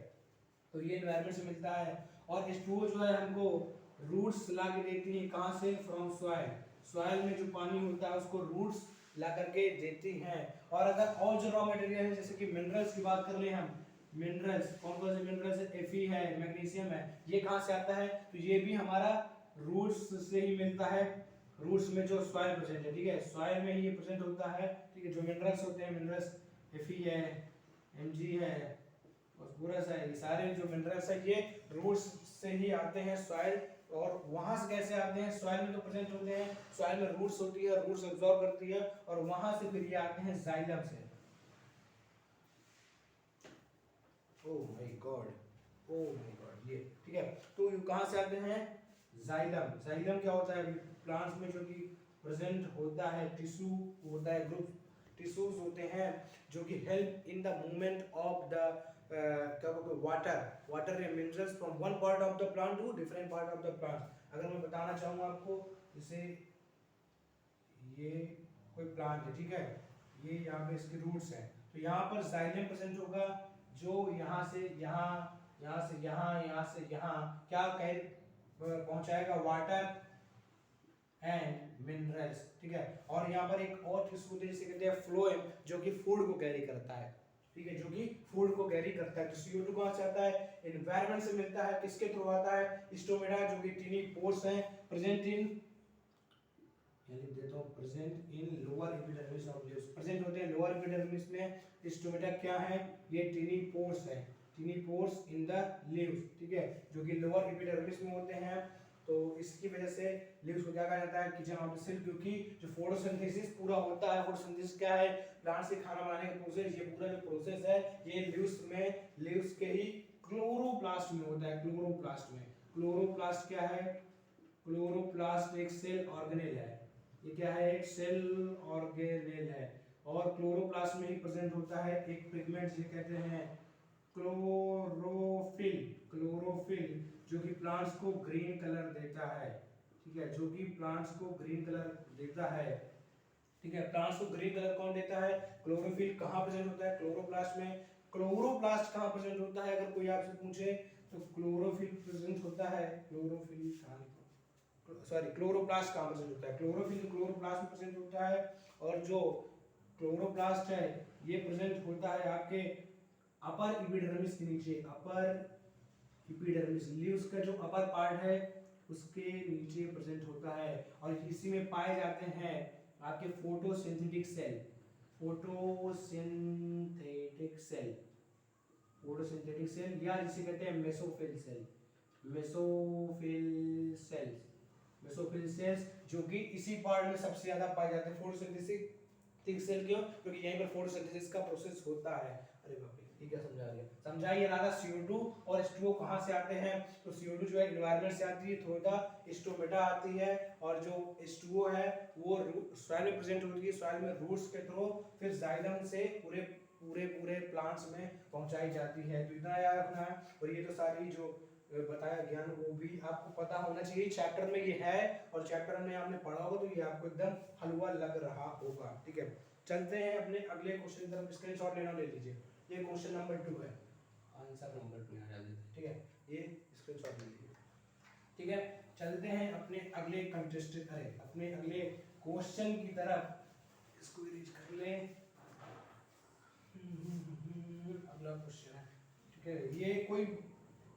तो ये एनवायरनमेंट से मिलता है। और H2O जो है हमको रूट्स ला के देती है, कहाँ से, फ्रॉम सॉइल, सॉइल में जो पानी होता है उसको रूट्स ला करके देती हैं। और अगर और जो रॉ मटेरियल है, जैसे कि मिनरल्स की बात कर ले हम, मिनरल्स कौन कौन से मिनरल्स है, Fe है, मैग्नीशियम है, ये कहाँ से आता है, तो ये भी हमारा रूट्स से ही मिलता है। रूट्स में जो सॉइल प्रेजेंट है, ठीक है, सॉइल में ही ये प्रेजेंट होता है, ठीक है। जो मिनरल्स होते हैं, मिनरल्स Fe है, Mg है, फॉस्फोरस है, ये सारे जो मिनरल्स है ये रूट्स से ही आते हैं सॉइल। और वहां से कैसे आते हैं, सॉइल में तो प्रेजेंट होते हैं, सॉइल में रूट्स होती है, रूट्स एब्जॉर्ब करती है, और वहां से फिर ये आते हैं जाइलम से। Oh my God, oh my god, ये ठीक है। तो ये कहां से आते हैं, जाइलम। जाइलम क्या होता है, प्लांट्स में जो कि प्रेजेंट होता है, टिश्यू होता है, ग्रुप टिश्यूज होते हैं जो कि help in the movement of the क्या बोलते हैं, वाटर या minerals from one part of the plant to different part of the plant. अगर मैं बताना चाहूँ आपको, जैसे ये कोई प्लांट है, ठीक है, ये यहाँ पे इसके रूट्स हैं, तो यहाँ पर जाइलम प्रेजेंट होगा, जो यहाँ से यहाँ, यहाँ से यहाँ, यहाँ से यहाँ क्या कह पहुँचाएगा, वाटर एंड मिनरल्स, ठीक है। और यहाँ पर एक और टिश्यू जिसे कहते हैं फ्लोएम, जो कि फूड को कैरी करता है, ठीक है, जो कि फूड को कैरी करता है। तो CO2 कहाँ से आता है, एनवायरनमेंट से मिलता है, किसके थ्रू आता है, स्टोमेटा, जो कि टिनी पोर्स हैं प्रेजेंट इन, यानी देता हूं present in lower epidermis of leaves, present होते हैं लोअर एपिडर्मिस में। स्टोमेटा क्या है, ये टिनी पोर्स है, टिनी पोर्स इन द लीव्स, ठीक है, जो कि लोअर एपिडर्मिस में होते हैं। तो इसकी वजह से लीव्स को क्या कहा जाता है, किचन ऑफ द सेल, क्योंकि जो फोटोसिंथेसिस पूरा होता है, फोटोसिंथेसिस क्या है, प्लांट से खाना बनाने का प्रोसेस, ये पूरा जो प्रोसेस है ये लीव्स के ही क्लोरोप्लास्ट में होता है, क्लोरोप्लास्ट में। क्लोरोप्लास्ट क्या है, क्लोरोप्लास्ट एक सेल ऑर्गेनेल है, ये क्या है, एक सेल ऑर्गेनेल है। और क्लोरोप्लास्ट में ही प्रेजेंट होता है एक पिगमेंट जिसे कहते हैं क्लोरोफिल, क्लोरोफिल जो कि प्लांट्स को ग्रीन कलर देता है, ठीक है, जो कि प्लांट्स को ग्रीन कलर देता है, ठीक है। प्लांट्स को ग्रीन कलर कौन देता है, क्लोरोफिल। कहाँ प्रेजेंट होता है, क्लोरोप्लास्ट में। क्लोरोप्लास्ट कहाँ प्रेजेंट होता है, अगर कोई आपसे पूछे तो क्लोरोफिल प्रेजेंट होता है, क्लोरोफिल सॉरी क्लोरोप्लास्ट कहाँ प्रेजेंट होता है, क्लोरोफिल क्लोरोप्लास्ट में प्रेजेंट होता है। और जो क्लोरोप्लास्ट है ये प्रेजेंट होता है आपके अपर एपिडर्मिस के नीचे, अपर एपिडर्मिस, लीव्स का जो अपर पार्ट है उसके नीचे प्रेजेंट होता है। और इसी में पाए जाते हैं आपके photosynthetic cell, photosynthetic cell, photosynthetic cell या जिसे कहते हैं mesophyll cell, mesophyll cells, mesophyll cells जो कि इसी पार्ट में सबसे ज्यादा पाए जाते हैं। फोटोसिंथेटिक सेल क्यों? क्योंकि यहीं पर फोटोसिंथेसिस का प्रोसेस होता है। अरे बाप रे, ठीक है, समझा दिया, समझाइए राधा। CO2 और H2O कहाँ से आते हैं? तो CO2 जो है एनवायरनमेंट से आती है, थोड़ा स्टोमेटा आती है, और जो H2O है वो सॉइल में प्रेजेंट होती है, सॉइल में रूट्स के थ्रू फिर जाइलम से पूरे पूरे पूरे प्लांट्स में पहुंचाई जाती है। तो इतना याद रखना है। और ये तो सारी जो बताया ज्ञान वो भी आपको पता होना चाहिए, चैप्टर में ये है और चैप्टर में आपने पढ़ा होगा तो ये आपको एकदम हलवा लग रहा होगा। ठीक है, चलते हैं अपने अगले क्वेश्चन की तरफ। स्क्रीनशॉट लेना ले लीजिए, ये क्वेश्चन नंबर 2 है, आंसर नंबर 2 यहाँ डाल देते हैं। ठीक है, ये स्क्रीनशॉट ले लीजिए। ठीक है, चलते हैं अपने अगले कंटेस्टेंट, अरे अपने अगले क्वेश्चन की तरफ। इसको इरेज कर लें। अगला क्वेश्चन है, ठीक है, ये कोई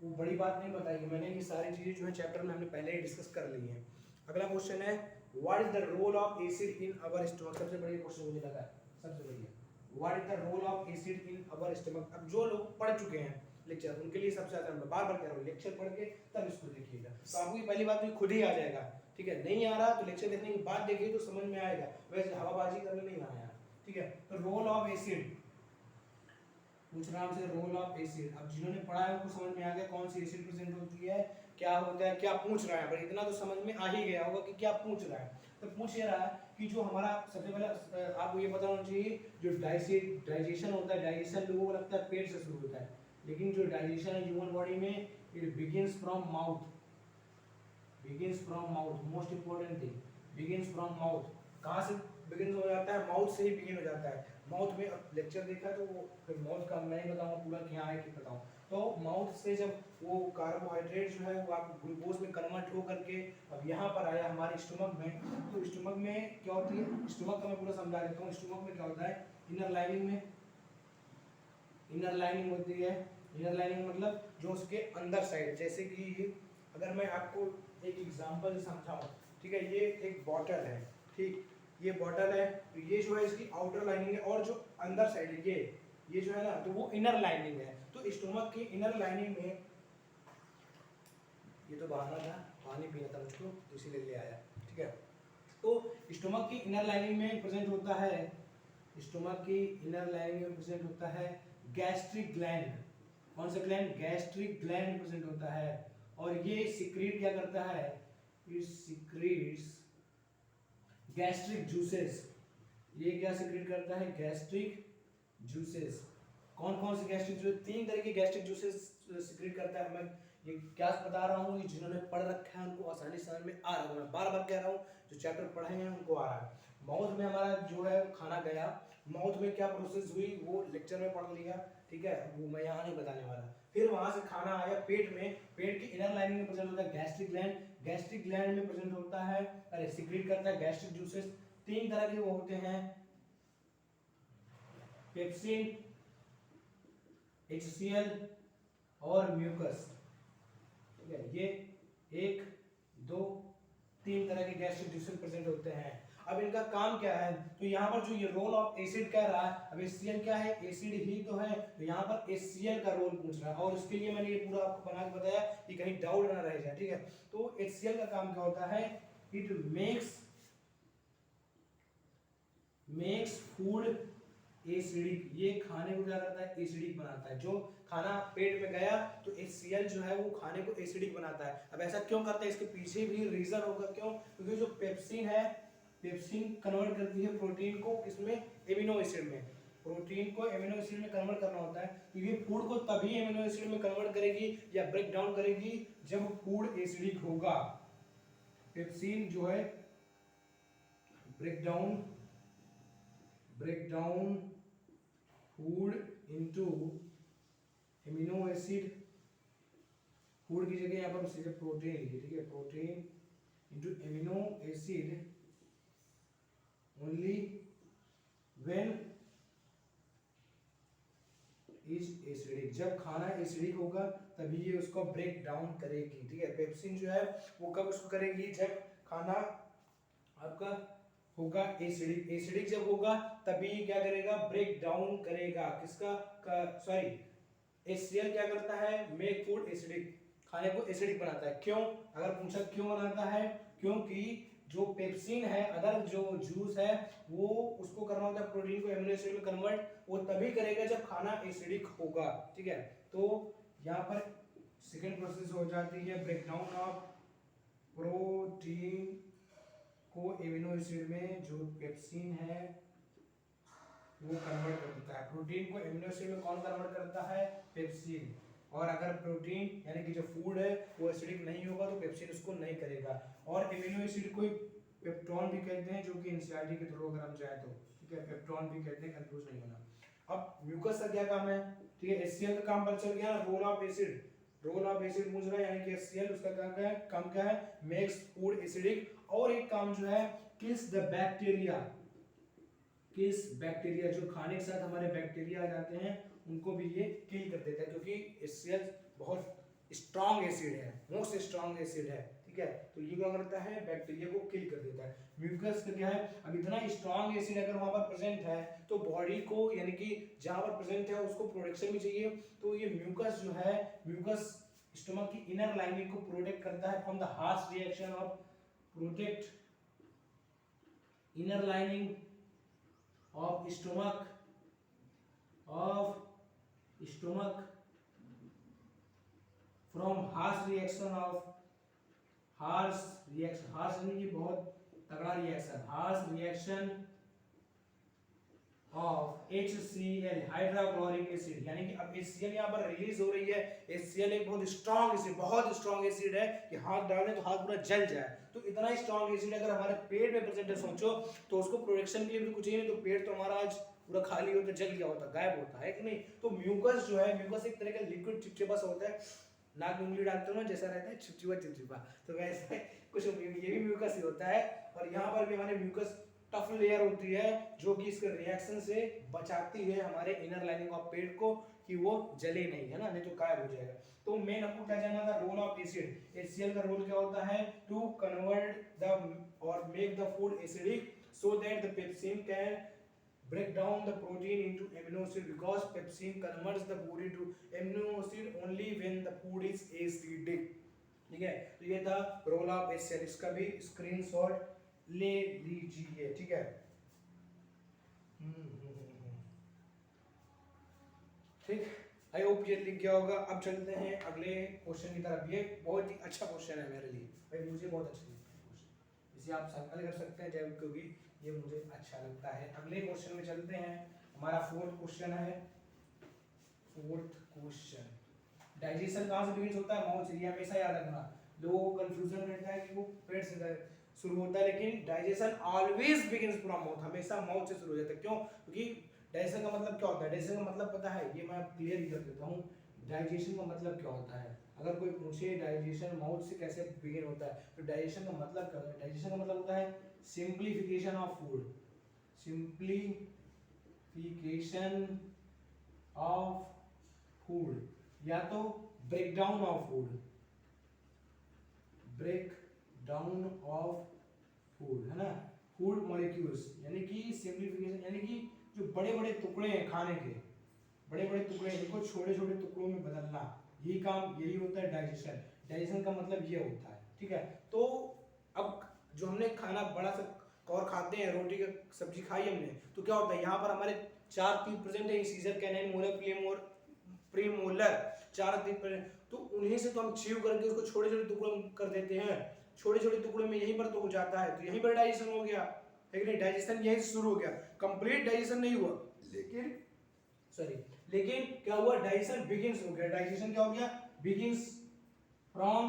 वो बड़ी बात नहीं बताई मैंने, ये सारी चीजें जो है चैप्टर में हमने पहले ही डिस्कस कर ली हैं। अगला क्वेश्चन है, what is the role of acid in our stomach? सबसे बढ़िया क्वेश्चन मुझे लगा, सबसे बढ़िया, what is the role of acid in our stomach? अब जो लोग पढ़ चुके हैं लेक्चर, उनके लिए सबसे ज्यादा, मैं बार बार कह रहा हूँ, लेक्चर पढ़ के तब इसको देखिएगा तो आपको पहली बात तो खुद ही आ जाएगा। ठीक है, नहीं आ रहा तो लेक्चर देखने के बाद देखिए तो समझ में आएगा, वैसे हवाबाजी करने नहीं आना है। ठीक है, तो रोल ऑफ एसिड पूछ रहा हमसे, रोल ऑफ एसिड। अब जिन्होंने पढ़ा है उनको समझ में आ गया कौन सी एसिड प्रेजेंट होती है, क्या होता है, क्या पूछ रहा है, पर इतना तो समझ में आ ही गया होगा कि क्या पूछ रहा है। तो पूछ ये रहा है कि जो हमारा सबसे पहले आपको ये पता होना चाहिए, जो डाइजेशन होता है, डाइजेशन लोगों को लगता है पेट से शुरू होता है, लेकिन जो डाइजेशन है ह्यूमन बॉडी में, it begins from mouth, begins from mouth, most important thing, begins from mouth. कहाँ से बिगिन हो जाता है? माउथ से ही बिगिन हो जाता है। माउथ में अब लेक्चर देखा तो वो फिर माउथ का मैं नहीं बताऊंगा पूरा क्या है कि बताऊं। तो माउथ से जब वो कार्बोहाइड्रेट जो है वो आप ग्लूकोज में कन्वर्ट हो करके अब यहाँ पर आया हमारे स्टमक में, तो स्टमक में क्या होती है, स्टमक का मैं पूरा समझा देता हूँ। स्टमक में क्या होता है, इनर लाइनिंग में, इनर लाइनिंग होती है, इनर लाइनिंग मतलब जो उसके अंदर साइड, जैसे कि अगर मैं आपको एक एग्जांपल समझाऊं, ठीक है, ये एक बॉटल है, ठीक, ये बॉटल है, तो ये जो है इसकी आउटर लाइनिंग है, और जो अंदर साइड है ये जो है ना, तो वो इनर लाइनिंग है। तो स्टमक की इनर लाइनिंग में, ये तो बहाना था, पानी पीना था मुझको तो इसीलिए ले आया। ठीक है, तो स्टमक की इनर लाइनिंग में प्रेजेंट होता है, स्टमक की इनर लाइनिंग में प्रेजेंट होता है गैस्ट्रिक ग्लैंड। कौन सा ग्लैंड? गैस्ट्रिक ग्लैंड प्रेजेंट होता है, और ये सिक्रीट क्या करता है, इट सिक्रीट्स गैस्ट्रिक जूसेस। ये क्या सिक्रीट करता है? Gastric juices. कौन कौन से गैस्ट्रिक जूसेस? 3 तरह के गैस्ट्रिक जूसेस सिक्रीट करता है। मैं ये क्या बता रहा हूँ, ये जिन्होंने पढ़ रखा है उनको आसानी समझ में आ रहा है, मैं बार बार कह रहा हूँ, जो चैप्टर पढ़े हैं उनको आ रहा है। माउथ में हमारा जो है खाना गया, माउथ में क्या प्रोसेस हुई वो लेक्चर में पढ़ लिया, ठीक है, वो मैं यहाँ नहीं बताने वाला। फिर वहां से खाना आया पेट में, पेट की इनर लाइनिंग में प्रेजेंट होता है गैस्ट्रिक ग्लैंड, गैस्ट्रिक ग्लैंड में प्रेजेंट होता है, अरे सिक्रीट करता है गैस्ट्रिक जूसेस। 3 तरह के वो होते हैं, पेप्सिन, HCl और म्यूकस। ठीक है, ये 1 2 3 तरह के गैस्ट्रिक जूसेस प्रेजेंट होते हैं। अब इनका काम क्या है, तो यहाँ पर जो ये रोल ऑफ एसिड कह रहा है, अब HCl क्या है, एसिड ही तो है, तो यहाँ पर HCl का रोल पूछ रहा है, और उसके लिए मैंने ये पूरा आपको बना के बताया कि कहीं डाउट ना रह जाए। ठीक है, तो HCl का काम क्या होता है, इट मेक्स फूड एसिडिक, ये खाने को क्या करता है, एसिडिक बनाता है। जो खाना पेट में गया तो HCl जो है वो खाने को एसिडिक बनाता है। अब ऐसा क्यों करता है, इसके पीछे भी रीजन होगा, क्यों, क्योंकि जो पेप्सिन है, पेप्सिन कन्वर्ट करती है प्रोटीन को इसमें एमिनो एसिड में, प्रोटीन को एमिनो एसिड में कन्वर्ट करना होता है, तो ये फूड को तभी एमिनो एसिड में कन्वर्ट करेगी या ब्रेक डाउन करेगी जब फूड एसिडिक होगा। पेप्सिन जो है break down food into amino acid, food की जगह यहाँ पर सीधे प्रोटीन लिखिए, ठीक है, protein into amino acid only when is acidic, जब खाना एसिडिक होगा तभी ये उसको ब्रेक डाउन करेगी। ठीक है, पेप्सिन जो है वो कब उसको करेगी, जब खाना आपका होगा एसिडिक। एसिडिक जब होगा तभी क्या करेगा, ब्रेक डाउन करेगा किसका, सॉरी HCl क्या करता है, मेक फूड एसिडिक, खाने को एसिडिक बनाता है। क्यों, अगर पूछा क्यों बनाता है, क्योंकि जो पेप्सिन है, अदर जो जूस है, वो उसको करना होता है प्रोटीन को एमिनो एसिड में कन्वर्ट, वो तभी करेगा जब खाना एसिडिक होगा। ठीक है, तो यहाँ पर सेकेंड प्रोसेस हो जाती है ब्रेकडाउन ऑफ प्रोटीन को एमिनो एसिड में, जो पेप्सिन है वो कन्वर्ट कर देता है। प्रोटीन को एमिनो एसिड में कौन कन्वर्ट करता है, पेप्सिन। और अगर प्रोटीन यानी कि जो फूड है वो एसिडिक नहीं होगा तो पेप्सिन उसको नहीं करेगा। और एमिनो एसिड को पेप्टोन भी कहते हैं, जो कि एनसीईआरटी के थ्रू अगर हम जाए तो, ठीक है, पेप्टोन भी कहते हैं, कंफ्यूज नहीं होना। अब म्यूकस का क्या काम है, ठीक है, HCl का काम पता चल गया, role of acid, role of acid पूछ रहा है, यानी कि HCl उसका काम क्या है, काम क्या है, मेक्स फूड एसिडिक। और एक काम जो है, किल्स द बैक्टीरिया, किस बैक्टीरिया, जो खाने के साथ हमारे बैक्टीरिया आ जाते हैं उनको भी ये किल कर देता है, क्योंकि HCl बहुत स्ट्रॉन्ग एसिड है, मोस्ट स्ट्रॉन्ग एसिड है। ठीक है, तो ये क्या करता है, बैक्टीरिया को किल कर देता है। म्यूकस का क्या है, अब इतना स्ट्रॉन्ग एसिड अगर वहां पर प्रेजेंट है तो बॉडी को, यानी कि जहां पर प्रेजेंट है उसको प्रोटेक्शन भी चाहिए, तो ये म्यूकस जो है, म्यूकस स्टमक की इनर लाइनिंग को प्रोटेक्ट करता है from the harsh reaction of, protect inner lining of stomach from harsh reaction of, harsh यानी कि बहुत तगड़ा reaction, harsh reaction of HCl hydrochloric acid, यानी कि अब HCl यहाँ पर रिलीज हो रही है। HCl एक बहुत स्ट्रॉन्ग एसिड, बहुत स्ट्रॉन्ग एसिड है कि हाथ डालें तो हाथ पूरा जल जाए। तो इतना स्ट्रॉन्ग एसिड अगर हमारे पेट में प्रेजेंट है, सोचो तो उसको प्रोटेक्शन के लिए भी कुछ ही नहीं, तो पेट तो हमारा आज पूरा खाली होता, जल गया होता, गायब होता है कि नहीं। तो म्यूकस जो है, म्यूकस एक तरह का लिक्विड चिपचिपा सा होता है, नाक में उंगली डालते हो ना जैसा रहता है चिपचिपा चिपचिपा, तो वैसे कुछ ये भी म्यूकस ही होता है। और यहाँ पर भी हमारे म्यूकस टफ लेयर होती है जो कि इसके रिएक्शन से बचाती है हमारे इनर लाइनिंग ऑफ पेट को कि वो जले नहीं, है ना, नहीं तो गायब हो जाएगा। तो मेन आपको क्या जानना था, रोल ऑफ एसिड। HCl का रोल क्या होता है, टू कन्वर्ट द और make the food acidic so that the pepsin can break down the protein into amino acid, because pepsin converts the food into amino acid only when the food is acidic। ठीक है, तो ये था role of HCl, इसका भी screenshot ले लीजिए। ठीक है, ठीक, आई होप ये लिख गया होगा। अब चलते हैं अगले क्वेश्चन की तरफ। ये बहुत ही अच्छा क्वेश्चन है मेरे लिए, भाई मुझे बहुत अच्छा लगता है क्वेश्चन, इसे आप सर्कल कर सकते हैं जब, क्योंकि ये मुझे अच्छा लगता है। अगले क्वेश्चन में चलते हैं, हमारा फोर्थ क्वेश्चन है। फोर्थ क्वेश्चन, डाइजेशन कहाँ से बिगिन होता है, माउथ से। ये हमेशा याद रखना, लोगों को कंफ्यूजन रहता है कि वो पेट से शुरू होता है, लेकिन digestion always begins from mouth, हमेशा माउथ से शुरू हो जाता है। क्यों, क्योंकि डाइजेशन का मतलब क्या होता है, डाइजेशन का मतलब पता है, ये मैं क्लियर ही कर देता हूँ। डाइजेशन का मतलब क्या होता है, अगर कोई पूछे डाइजेशन माउथ से कैसे बिगिन होता है, तो डाइजेशन का मतलब क्या होता है, डाइजेशन का मतलब होता है simplification of food, simplification of food, या तो break down of food, break down of food, है ना, फूड मॉलिक्यूल्स, यानी कि सिंप्लीफिकेशन, यानी कि जो बड़े बड़े टुकड़े हैं खाने के, बड़े बड़े टुकड़े इनको छोटे छोटे टुकड़ों में बदलना, यही काम, यही होता है डाइजेशन। डाइजेशन का मतलब ये होता है। ठीक है, तो अब जो हमने खाना बड़ा सा और खाते हैं, रोटी का सब्जी खाई हमने, तो क्या होता है, यहाँ पर हमारे 4 टीथ प्रेजेंट है, incisor, canine, molar, premolar, 4 teeth present, तो उन्हीं से तो हम च्यू करके उसको छोटे छोटे टुकड़ों में कर देते हैं, छोटे छोटे टुकड़ों में यहीं पर तो हो जाता है, तो यहीं पर डाइजेशन हो गया, है कि नहीं। डाइजेशन यहीं से शुरू हो गया, कंप्लीट डाइजेशन नहीं हुआ, लेकिन क्या हुआ, डाइजेशन बिगिंस हो गया। डाइजेशन क्या हो गया, बिगिंस फ्रॉम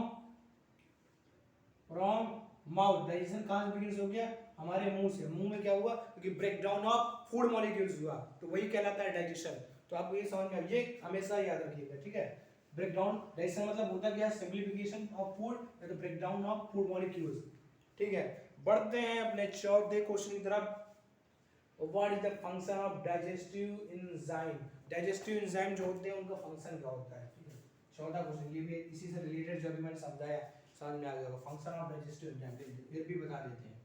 माउथ। डाइजेशन कहां से बिगिंस हो गया, हमारे मुंह से। मुंह में क्या हुआ, क्योंकि break down of food molecules हुआ, तो वही कहलाता है डाइजेशन। तो आपको ये समझ में, ये हमेशा याद रखिएगा। ठीक है, ब्रेक डाउन, डाइजेशन मतलब होता क्या है, सिंप्लीफिकेशन ऑफ फूड या तो break down of food molecules. ठीक है, बढ़ते हैं अपने चौथे क्वेश्चन की तरफ। What is the function of digestive enzyme. Digestive enzyme जो होते हैं उनका फंक्शन क्या होता है। ठीक है, चौथा क्वेश्चन, ये भी इसी से रिलेटेड जो भी मैंने समझाया समझ में आ गया होगा। फंक्शन ऑफ डाइजेस्टिव एंजाइम फिर भी बता देते हैं।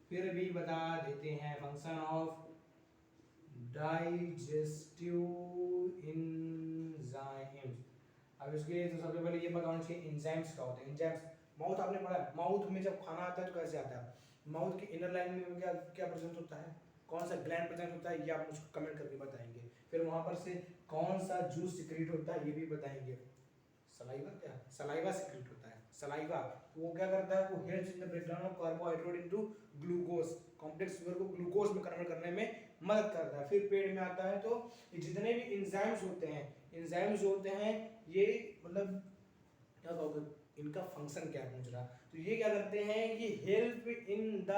फिर भी बता देते हैं फंक्शन ऑफ डाइजेस्टिव एंजाइम्स। अब इसके लिए तो सबसे पहले ये पता होना चाहिए एंजाइम्स क्या होते हैं। एंजाइम्स, माउथ आपने पढ़ा है, माउथ में जब खाना आता है तो कैसे आता है, माउथ की इनर लाइन में क्या क्या प्रेजेंट होता है, कौन सा ग्लैंड प्रेजेंट होता है, ये आप मुझको कमेंट करके बताएंगे। फिर वहां पर से कौन सा जूस सिक्रीट होता है ये भी बताएंगे। सलाइवा, क्या सलाइवा सिक्रीट होता है, सलाइवा। तो वो क्या करता है, वो helps in the breakdown of carbohydrate into glucose, complex sugar को ग्लूकोज में कन्वर्ट करने में मदद करता है। फिर पेट में आता है तो ये जितने भी एंजाइम्स होते हैं, एंजाइम्स जो होते हैं ये मतलब क्या कहोगे, इनका फंक्शन क्या है पूछ रहा। तो ये क्या करते हैं, ये help in the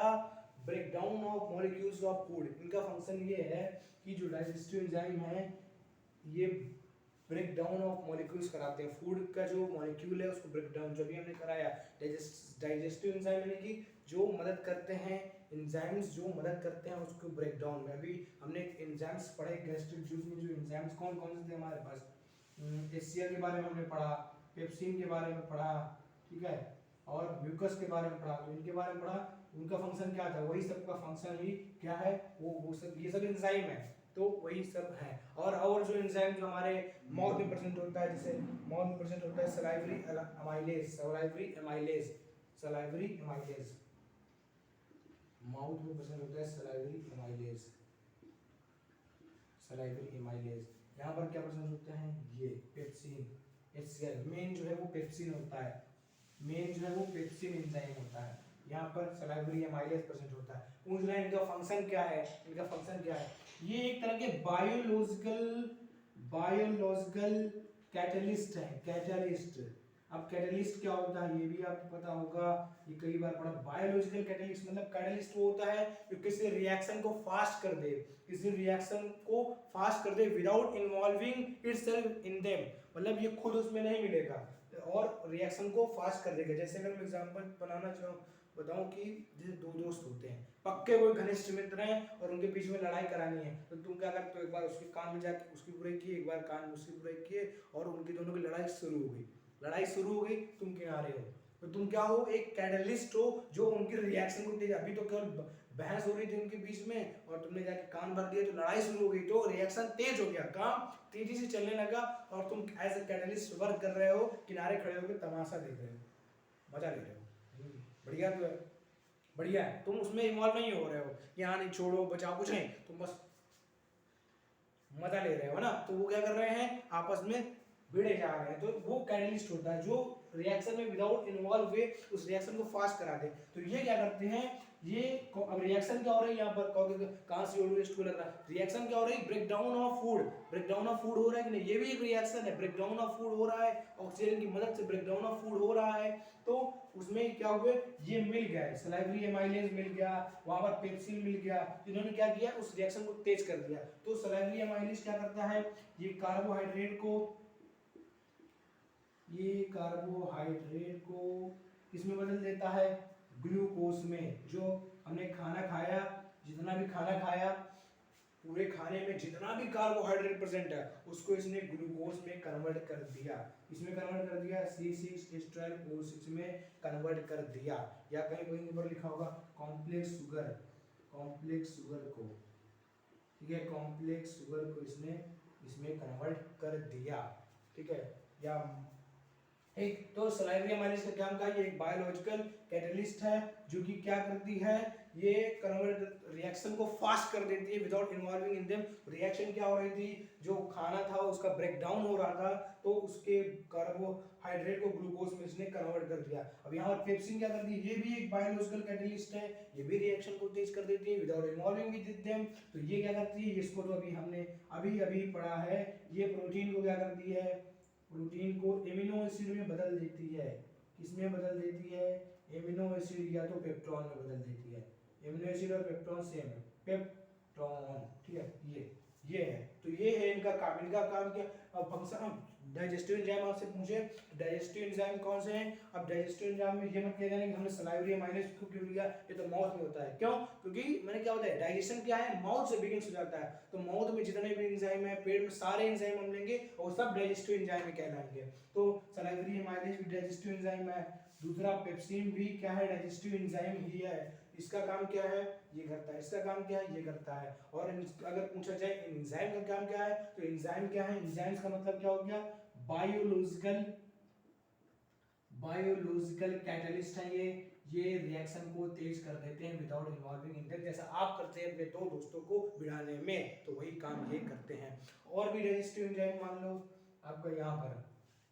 breakdown of molecules of food. इनका फंक्शन ये है कि जो डाइजेस्टिव एंजाइम है ये ब्रेक डाउन ऑफ मॉलिक्यूल्स कराते हैं, फूड का जो मॉलिक्यूल है उसको ब्रेक डाउन, जो भी हमने कराया डाइजेस्टिव एंजाइम यानी कि जो मदद करते हैं, एंजाइम्स जो मदद करते हैं उसको ब्रेक डाउन में। अभी हमने एंजाइम्स पढ़े गैस्ट्रिक जूस में, जो एंजाइम्स कौन कौन से थे हमारे पास, HCl के बारे में हमने पढ़ा, पेप्सिन के बारे में पढ़ा, ठीक है, और म्यूकस के बारे में पढ़ा। तो इनके बारे में पढ़ा, उनका फंक्शन क्या था, वही सबका फंक्शन ही क्या है, वो सब, ये सब एंजाइम है तो वही सब है। और जो एंजाइम जो हमारे माउथ में प्रेजेंट होता है, जैसे माउथ में प्रेजेंट होता है salivary amylase, salivary amylase, salivary amylase, mouth में प्रेजेंट होता है सलाइवरी एमाइलेज, सलाइवरी एमाइलेज। यहाँ पर क्या प्रेजेंट होता है, ये पेप्सिन, HCl, मेन जो है वो पेप्सिन होता है, मेन जो है वो पेप्सिन एंजाइम होता है। यहाँ पर सलाइवरी एमाइलेज प्रेजेंट होता है। पूछ रहे हैं इनका फंक्शन क्या है, इनका फंक्शन क्या है, ये एक तरह के बायोलॉजिकल कैटलिस्ट है, कैटलिस्ट। अब कैटलिस्ट क्या होता है ये भी आपको पता होगा, ये कई बार पढ़ा। बायोलॉजिकल कैटलिस्ट मतलब कैटलिस्ट वो होता है जो किसी रिएक्शन को फास्ट कर दे, किसी रिएक्शन को फास्ट कर दे without involving itself in them, मतलब ये खुद उसमें नहीं मिलेगा और रिएक्शन को फास्ट कर देगा। जैसे अगर मैं एग्जांपल बनाना चाहूँ, बताऊं कि जैसे दो दोस्त होते हैं, पक्के कोई घनिष्ठ मित्र हैं और उनके बीच में लड़ाई करानी है, तो तुम क्या करते हो, एक बार उसके कान में जाके उसकी बुराई किए, एक बार कान में उसकी बुराई किए और उनकी दोनों की लड़ाई शुरू हो गई, लड़ाई शुरू हो गई, तुम किनारे हो, तो तुम क्या हो, एक कैटलिस्ट हो जो उनकी रिएक्शन को तेज, अभी तो केवल बहस हो रही थी उनके बीच में और तुमने जाके कान भर दिया तो लड़ाई शुरू हो गई, तो रिएक्शन तेज हो गया, काम तेजी से चलने लगा और तुम एज ए कैटलिस्ट वर्क कर रहे हो, किनारे खड़े होकर तमाशा देख रहे हो, मजा ले रहे हो। बढ़िया तो है, बढ़िया है, तुम उसमें इन्वॉल्व नहीं हो रहे हो, यहाँ नहीं छोड़ो बचाओ कुछ नहीं, तुम बस मजा ले रहे हो ना। तो वो क्या कर रहे हैं, आपस में भिड़े जा रहे हैं, तो वो कैटलिस्ट होता है जो रिएक्शन में विदाउट इन्वॉल्व हुए उस रिएक्शन को फास्ट करा दे। तो ये क्या करते हैं, ये अब रिएक्शन क्या हो रही है यहाँ पर, कहाँ से CO2 लग रहा है, रिएक्शन क्या हो रही है, break down of food, break down of food हो रहा है कि नहीं, ये भी एक रिएक्शन है, ब्रेक डाउन ऑफ फूड हो रहा है, ऑक्सीजन की मदद से ब्रेक डाउन ऑफ फूड हो रहा है। तो उसमें क्या हुए, ये मिल गया, सलाइवरी एमाइलेज मिल गया, वहां पर पेप्सिन मिल गया, इन्होंने क्या किया, उस रिएक्शन को तेज कर दिया। तो सलाइवरी एमाइलेज क्या करता है, ये कार्बोहाइड्रेट को किसमें बदल देता है, ग्लूकोज में। जो हमने खाना खाया, जितना भी खाना खाया, पूरे खाने में जितना भी कार्बोहाइड्रेट प्रेजेंट है उसको इसने ग्लूकोज में कन्वर्ट कर दिया, इसमें कन्वर्ट कर दिया, C6H12O6 में कन्वर्ट कर दिया, या कहीं कहीं ऊपर लिखा होगा कॉम्प्लेक्स शुगर को, ठीक है, कॉम्प्लेक्स शुगर को इसने इसमें कन्वर्ट कर दिया, ठीक है। या एक तो सलाइवरी एमाइलेज का काम का, ये एक बायोलॉजिकल कैटलिस्ट है जो कि क्या करती है, ये कन्वर्ट रिएक्शन को फास्ट कर देती है without involving in them. Reaction क्या हो रही थी, जो खाना था उसका ब्रेक डाउन हो रहा था, तो उसके कार्बोहाइड्रेट को ग्लूकोज में इसने कन्वर्ट कर दिया। अब यहाँ पर पेप्सिन क्या करती है, ये भी एक बायोलॉजिकल कैटलिस्ट है, ये भी रिएक्शन को तेज कर देती है विदाउट इन्वॉल्विंग विद देम। तो ये क्या करती है, इसको तो अभी हमने अभी पढ़ा है, ये प्रोटीन को क्या करती है, प्रोटीन को एमिनो एसिड में बदल देती है, किसमें बदल देती है, एमिनो एसिड या तो पेप्टोन में बदल देती है, एमिनो एसिड और पेप्टोन सेम है, पेप्टोन, ठीक है, ये है। तो ये है इनका काम क्या। अब फंक्शन डाइजेस्टिव एंजाइम आपसे पूछे, डाइजेस्टिव एंजाइम कौन से हैं। अब डाइजेस्टिव एंजाइम में ये मत कह देना कि हमने सलाइवरी एमाइलेज को क्यों लिया, ये तो माउथ में होता है, क्यों, क्योंकि मैंने क्या बताया, डाइजेशन क्या है, माउथ से बिगिन हो जाता है, तो माउथ में जितने भी एंजाइम है, पेट में सारे एंजाइम हम लेंगे और सब डाइजेस्टिव एंजाइम में कहलाएंगे। तो सलाइवरी एमाइलेज भी डाइजेस्टिव एंजाइम है, दूसरा पेप्सिन भी क्या है, डाइजेस्टिव एंजाइम ही है, इसका काम क्या है, ये करता है, इसका काम क्या है, ये करता है। और अगर पूछा जाए एंजाइम का काम क्या है, तो एंजाइम क्या है, एंजाइम्स का मतलब क्या हो गया, बायोलॉजिकल कैटलिस्ट है ये रिएक्शन को तेज कर देते हैं विदाउट इन्वॉल्विंग इंटेंट, जैसा आप करते हैं अपने दो दोस्तों को भिड़ाने में, तो वही काम ये करते हैं। और भी डाइजेस्टिव एंजाइम मान लो आपका यहाँ पर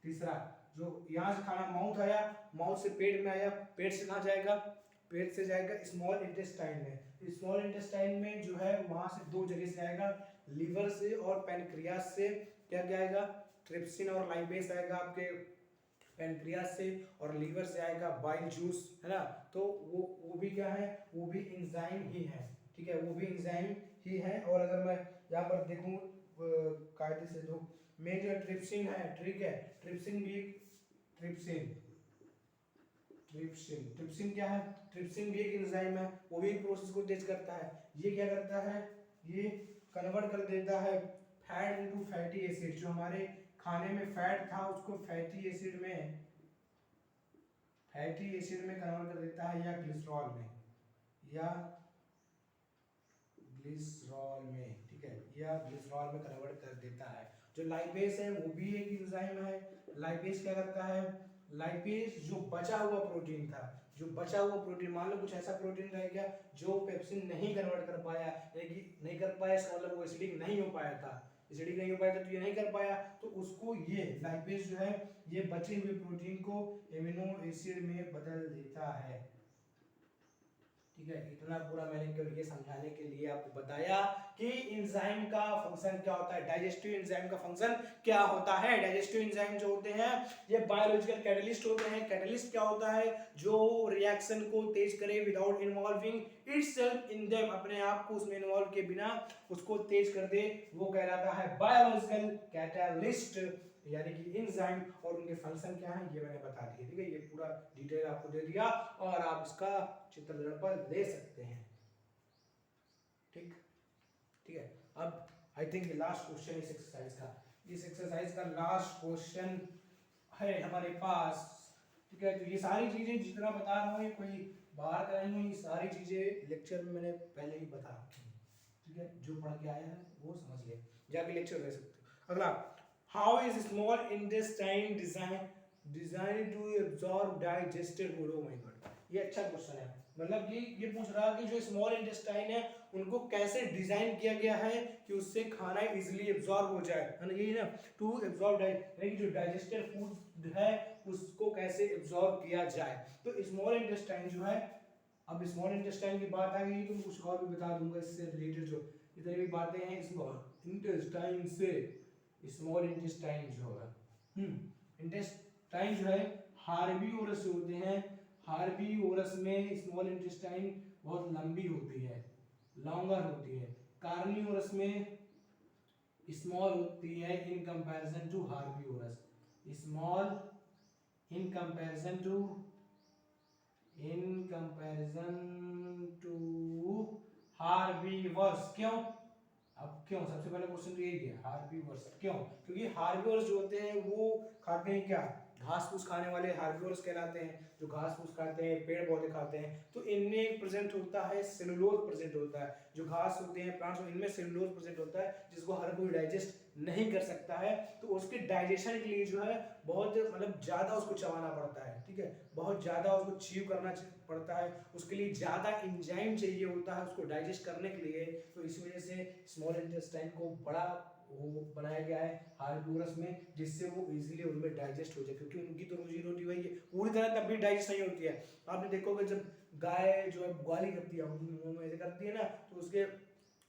तीसरा, जो यहाँ से खाना माउथ आया, माउथ से पेट में आया, पेट से कहाँ जाएगा, पेट से जाएगा स्मॉल इंटेस्टाइन में, स्मॉल इंटेस्टाइन में जो है वहां से दो जगह से आएगा, लीवर से और पैनक्रियास से। क्या क्या आएगा, ट्रिप्सिन और लाइपेज आएगा आपके पैनक्रियास से, और लीवर से आएगा बाइल जूस, है ना। तो वो भी क्या है, वो भी एंजाइम ही है, ठीक है, वो भी एंजाइम ही है। और अगर मैं यहाँ पर देखूँ कायदे से, तो में जो ट्रिप्सिन है, ठीक है, ट्रिप्सिन क्या है, ट्रिप्सिन भी एक एंजाइम है, वो भी प्रोसेस को तेज करता है। ये क्या करता है, ये कन्वर्ट कर देता है फैट इनटू फैटी एसिड, जो हमारे खाने में फैट था उसको फैटी एसिड में कन्वर्ट कर देता है, या ग्लिसरॉल में, ठीक है, या ग्लिसरॉल में कन्वर्ट कर देता है। जो लाइपेज है वो भी एक एंजाइम है। लाइपेज क्या करता है, लाइपेज जो बचा हुआ प्रोटीन था, मान लो कुछ ऐसा प्रोटीन रह गया जो पेप्सिन नहीं कन्वर्ट कर पाया, यानी कि नहीं कर पाया, इसका मतलब वो एसिडिक नहीं हो पाया था, तो ये नहीं कर पाया, तो उसको ये लाइपेज जो है ये बचे हुए प्रोटीन को एमिनो एसिड में बदल देता है, ठीक है। इतना पूरा मैंने केवल ये समझाने के लिए आपको बताया कि एंजाइम का फंक्शन क्या होता है, डाइजेस्टिव एंजाइम का फंक्शन क्या होता है। डाइजेस्टिव एंजाइम जो होते हैं ये बायोलॉजिकल कैटलिस्ट होते हैं। कैटलिस्ट क्या होता है, जो रिएक्शन को तेज करे without involving itself in them, अपने आप को उसमें इन्वॉल्व के बिना उसको तेज कर दे, वो कहलाता है बायोलॉजिकल कैटलिस्ट, यानी कि एंजाइम। और उनके फंक्शन क्या है ये मैंने बता दिया, ठीक है, ये पूरा डिटेल आपको दे दिया, और आप इसका चित्र पर ले सकते हैं, ठीक है। अब आई थिंक लास्ट क्वेश्चन इस एक्सरसाइज का लास्ट क्वेश्चन है हमारे पास, ठीक है। तो ये सारी चीजें जितना बता रहा हूँ, ये कोई बाहर का नहीं है, ये सारी चीजें लेक्चर में मैंने पहले ही बता रखी है, ठीक है, जो पढ़ के आया है वो समझ ले, जाके लेक्चर ले सकते हो। अगला, how is small intestine design to absorb digested food. Oh my god, ये अच्छा क्वेश्चन है, मतलब कि ये पूछ रहा है कि जो स्मॉल इंटेस्टाइन है उनको कैसे डिजाइन किया गया है कि उससे खाना इजीली एब्जॉर्ब हो जाए, है ना, यही ना, टू एब्जॉर्ब यानी कि जो डाइजेस्टेड फूड है उसको कैसे एब्जॉर्ब किया जाए। तो स्मॉल इंटेस्टाइन जो है, अब स्मॉल इंटेस्टाइन की बात आ गई तो मैं कुछ और भी बता दूंगा इससे रिलेटेड, जो इतनी भी बातें हैं स्मॉल इंटेस्टाइन से। स्मॉल इंटेस्टाइन जो है, इंटेस्टाइन जो है हार्बीवोरस होते हैं, हार्बीवोरस में स्मॉल इंटेस्टाइन बहुत लंबी होती है, लॉन्गर होती है। कार्निवोरस में स्मॉल होती है in comparison to herbivorous, small in comparison to herbivorous. क्यों, अब क्यों, सबसे पहले क्वेश्चन तो यही है, हार्बीवोरस क्यों, क्योंकि हार्बीवोरस जो होते हैं वो खाते हैं क्या, घास फूस खाने वाले हार्बीवोरस कहलाते हैं, जो घास फूस खाते हैं, पेड़ पौधे खाते हैं। तो इनमें प्रेजेंट होता है सेलुलोज प्रेजेंट होता है, जो घास होते हैं प्लांट्स इनमें सेलुलोज प्रेजेंट होता है, जिसको हर कोई डाइजेस्ट नहीं कर सकता है। तो उसके डाइजेशन के लिए जो है बहुत मतलब ज्यादा उसको चबाना पड़ता है, ठीक है, बहुत ज्यादा उसको च्यू करना पड़ता है, उसके लिए ज्यादा एंजाइम चाहिए होता है उसको डाइजेस्ट करने के लिए। तो इस वजह से स्मॉल इंटेस्टाइन को बड़ा वो बनाया गया है हार्बीवोरस में, जिससे वो इजीली उनमें डाइजेस्ट हो जाए, क्योंकि उनकी तो रोजी रोटी वही है, पूरी तरह तब भी डाइजेस्ट नहीं होती है। आपने देखोगे जब गाय जो है ग्वाली करती है, मुंह में ऐसे करती है ना, तो उसके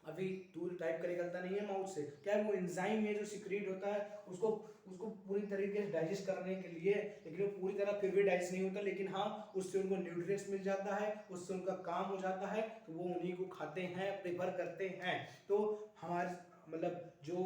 अभी दूर टाइप का निकलता नहीं है माउथ से, क्या है वो एंजाइम है जो सिक्रीट होता है उसको पूरी तरीके से डाइजेस्ट करने के लिए, लेकिन वो पूरी तरह फिर भी डाइजेस्ट नहीं होता, लेकिन हाँ उससे उनको न्यूट्रिएंट्स मिल जाता है, उससे उनका काम हो जाता है, तो वो उन्हीं को खाते हैं, प्रेफर करते हैं। तो हमारे मतलब जो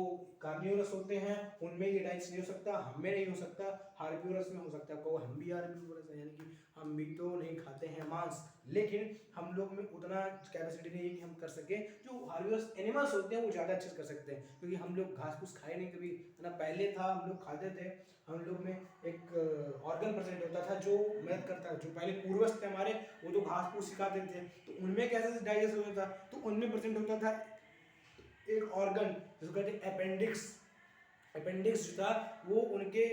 कार्निवोरस होते हैं उनमें ये डाइजेस्ट नहीं हो सकता, हमें नहीं हो सकता, हार्बिवोरस में हो सकता है। कहो हम भी हार्बिवोरस हैं, यानी कि हम भी तो नहीं खाते हैं मांस, लेकिन हम लोग में उतना कैपेसिटी नहीं है कि हम कर सके जो हार्बिवोरस एनिमल्स होते हैं वो ज़्यादा अच्छे से कर सकते हैं, क्योंकि हम लोग घास फूस खाए नहीं कभी, है ना। पहले था हम लोग खाते थे, हम लोग में एक ऑर्गन प्रेजेंट होता था जो मदद करता है, जो पहले पूर्वज थे हमारे वो तो घास फूस सिखाते थे, तो उनमें कैसे डाइजेस्ट होता था, तो उनमें प्रेजेंट होता था एक ऑर्गन जिसको कहते हैं अपेंडिक्स। अपेंडिक्स जो था वो उनके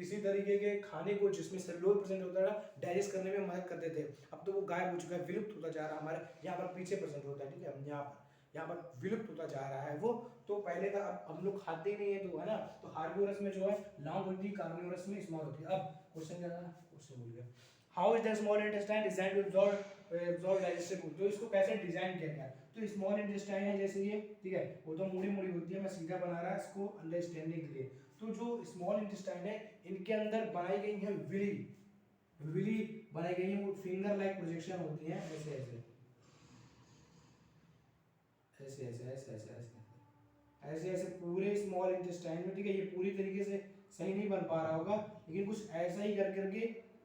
इसी तरीके के खाने को जिसमें सेलुलोज प्रेजेंट होता था डाइजेस्ट करने में मदद करते थे। अब तो वो गायब हो चुका है, विलुप्त होता जा रहा है, हमारे यहाँ पर पीछे प्रेजेंट होता है, ठीक है, यहाँ पर विलुप्त होता जा रहा है वो। तो पहले था, अब हम लोग खाते ही नहीं है, तो है ना। तो हार्बिवोरस में जो है लॉन्ग होती है, कार्निवोरस में स्मॉल होती है। अब क्वेश्चन क्या था, क्वेश्चन भूल गया। How is the small intestine designed to absorb digested food, तो इसको कैसे डिजाइन किया गया। तो स्मॉल इंटेस्टाइन है जैसे ये, ठीक है, वो तो मुड़ी मुड़ी होती है, मैं सीधा बना रहा इसको अंडरस्टैंडिंग के लिए। तो जो स्मॉल इंटेस्टाइन है इनके अंदर बनाई गई है विली, विली बनाई गई है, वो फिंगर लाइक प्रोजेक्शन होती है, ऐसे ऐसे ऐसे ऐसे ऐसे ऐसे ऐसे ऐसे ऐसे पूरे स्मॉल इंटेस्टाइन में, ठीक है। ये पूरी तरीके से सही नहीं बन पा रहा होगा, लेकिन कुछ ऐसा ही कर करके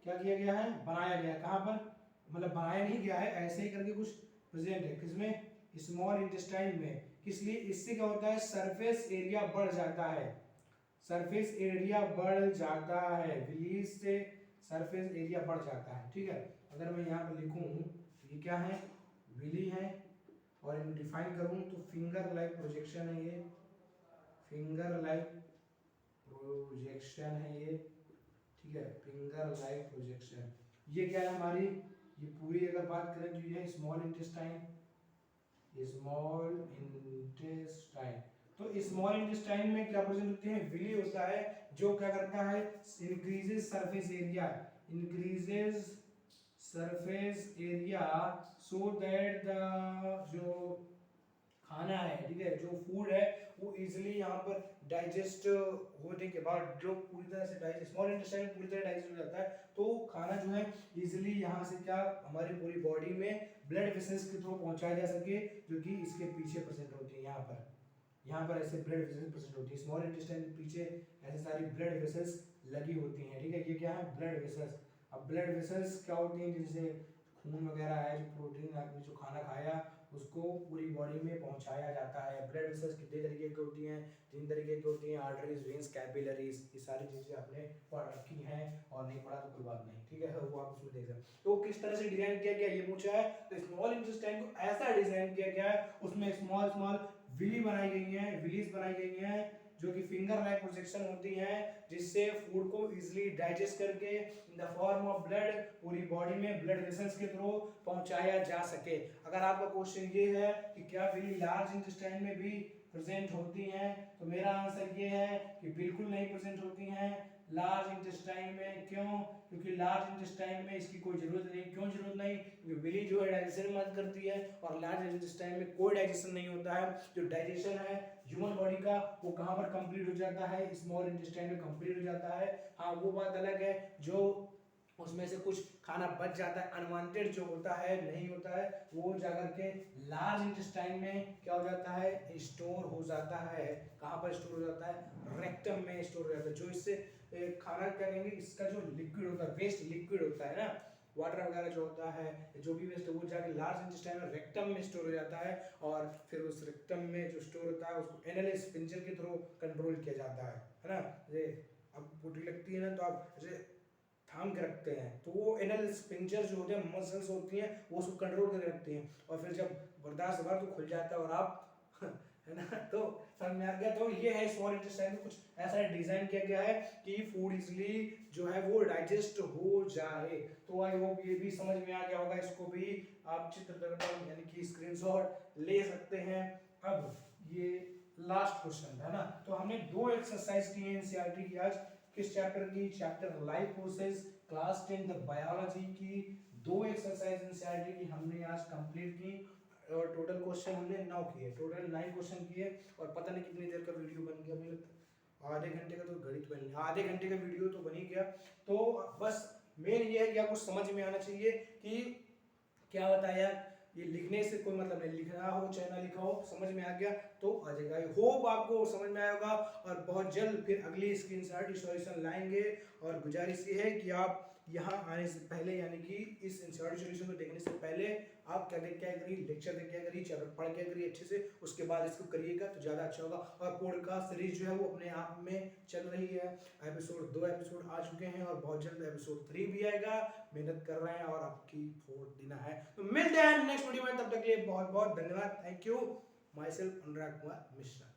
क्या किया गया है, बनाया गया है। कहाँ पर, मतलब बनाया नहीं गया है, ऐसे ही करके कुछ प्रेजेंट है, किसमें, स्मॉल इंटेस्टाइन में। किस लिए, इससे क्या होता है, सरफेस एरिया बढ़ जाता है, सरफेस एरिया बढ़ जाता है, विलीज से सरफेस एरिया बढ़ जाता है, ठीक है। अगर मैं यहाँ पर लिखूँ ये क्या है, विली है, और इनको डिफाइन करूँ तो फिंगर लाइक प्रोजेक्शन है ये, फिंगर लाइक प्रोजेक्शन है ये, ठीक है, फिंगर लाइक प्रोजेक्शन। ये क्या है हमारी, ये पूरी अगर बात करें तो ये स्मॉल इंटेस्टाइन, स्मॉल इंटेस्टाइन। तो स्मॉल इंटेस्टाइन में क्या प्रेजेंट होते हैं, विली होता है, जो क्या करता है, increases surface area, increases surface area so that the जो खाना है, ठीक है, जो फूड है वो इजीली यहाँ पर डाइजेस्ट होने के बाद जो पूरी तरह से डाइजेस्ट, स्मॉल इंटेस्टाइन पूरी तरह डाइजेस्ट हो जाता है, तो खाना जो है इजीली यहाँ से क्या हमारी पूरी बॉडी में ब्लड वेसल्स के थ्रू पहुंचाया जा सके, जो कि इसके पीछे प्रेजेंट होती है। यहाँ पर ऐसे ब्लड वेसल्स प्रेजेंट होती है, स्मॉल इंटेस्टाइन के पीछे ऐसे सारी ब्लड वेसल्स लगी होती हैं, ठीक है। ये क्या है, ब्लड वेसल्स। अब ब्लड वेसल्स क्या होती हैं, जैसे खून वगैरह है, जो प्रोटीन आपने जो खाना खाया उसको पूरी बॉडी में पहुंचाया जाता है। ब्लड वेसल्स कितने तरीके की होती हैं, 3 तरीके की होती हैं, आर्टरीज, वेन्स, कैपिलरीज, ये सारी चीजें आपने पढ़ रखी हैं, और नहीं पढ़ा तो कोई बात नहीं, ठीक है, वो आप उसमें देख सकते हैं। तो किस तरह से डिजाइन किया गया ये पूछा है, तो स्मॉल इंटेस्टाइन को ऐसा डिजाइन किया गया है, उसमें स्मॉल स्मॉल विली बनाई गई हैं, विलीज बनाई गई हैं, जो कि फिंगर लाइक प्रोजेक्शन होती हैं, जिससे फूड को इजीली डाइजेस्ट करके in the form of blood पूरी बॉडी में ब्लड वेसल्स के थ्रू पहुंचाया जा सके। अगर आपका क्वेश्चन ये है कि क्या विली लार्ज इंटेस्टाइन में भी प्रेजेंट होती हैं, तो मेरा आंसर ये है कि बिल्कुल नहीं प्रेजेंट होती हैं लार्ज इंटेस्टाइन में। क्यों, क्योंकि लार्ज इंटेस्टाइन में इसकी कोई जरूरत नहीं। क्यों जरूरत नहीं, क्योंकि विली जो है डाइजेशन में मदद करती है, और लार्ज इंटेस्टाइन में कोई डाइजेशन नहीं होता है। जो डाइजेशन है ह्यूमन बॉडी का वो कहाँ पर कंप्लीट हो जाता है, स्मॉल इंटेस्टाइन में कंप्लीट हो जाता है। हाँ, वो बात अलग है जो उसमें से कुछ खाना बच जाता है, अनवांटेड जो होता है, नहीं होता है, वो जाकर के लार्ज इंटेस्टाइन में क्या हो जाता है, स्टोर हो जाता है। कहाँ पर स्टोर हो जाता है, रेक्टम में स्टोर हो जाता है। जो इससे खाना क्या कहेंगे, इसका जो लिक्विड होता है, वेस्ट लिक्विड होता है ना, वाटर वगैरह जो होता है, जो भी वेस्ट है वो जाके लार्ज इंटेस्टाइन में रेक्टम में स्टोर हो जाता है, और फिर उस रेक्टम में जो स्टोर होता है उसको एनल स्फिंक्टर के थ्रू कंट्रोल किया जाता है ना। अब पोटी लगती है ना, तो आप जैसे थाम के रखते हैं, तो वो एनल स्फिंक्टर जो होते हैं, मसल्स होती हैं, वो उसको कंट्रोल करके रखती हैं, और फिर जब बर्दाश्त बार तो खुल जाता है और आप है ना। तो समझ में आ गया। तो ये है स्मॉल इंटेस्टाइन में कुछ ऐसा डिजाइन किया गया है कि फूड इजीली जो है वो डाइजेस्ट हो जाए। तो आई होप ये भी समझ में आ गया होगा, इसको भी आप चित्र यानी कि स्क्रीनशॉट ले सकते हैं। अब ये लास्ट क्वेश्चन है ना, तो हमने 2 एक्सरसाइज की है एनसीईआरटी की आज। किस चैप्टर की, chapter life process class 10 biology की 2 एक्सरसाइज एनसीईआरटी की हमने आज कंप्लीट की, और टोटल क्वेश्चन हमने 9 किए, टोटल 9 क्वेश्चन किए, और पता नहीं कितनी देर का वीडियो बन गया, मुझे लगता है आधे घंटे का, तो गणित बन गया, आधे घंटे का वीडियो तो बन ही गया। तो बस मेन ये है कि आपको समझ में आना चाहिए कि क्या बताया ये लिखने से कोई मतलब नहीं, लिखना हो चाहे ना लिखा हो, समझ में आ गया तो आ जाएगा। आई होप आपको समझ में आया होगा और बहुत जल्द फिर अगली इसकी इंसर्ट सॉल्यूशन लाएंगे। और गुजारिश ये है कि आप यहाँ आने से पहले यानी कि इस इंसर्ट सॉल्यूशन को देखने से पहले आप क्या करिए, लेक्चर देख क्या करिए, चैप्टर पढ़ क्या करिए अच्छे से, उसके बाद इसको करिएगा तो ज़्यादा अच्छा होगा। और पॉडकास्ट सीरीज जो है वो अपने आप में चल रही है, एपिसोड 2 एपिसोड आ चुके हैं और बहुत जल्द एपिसोड 3 भी आएगा। मेहनत कर रहे हैं और आपकी वोट देना है। तो मिलते हैं नेक्स्ट वीडियो में, तब तक के लिए बहुत बहुत धन्यवाद। Thank you. My self Anurag Kumar Mishra.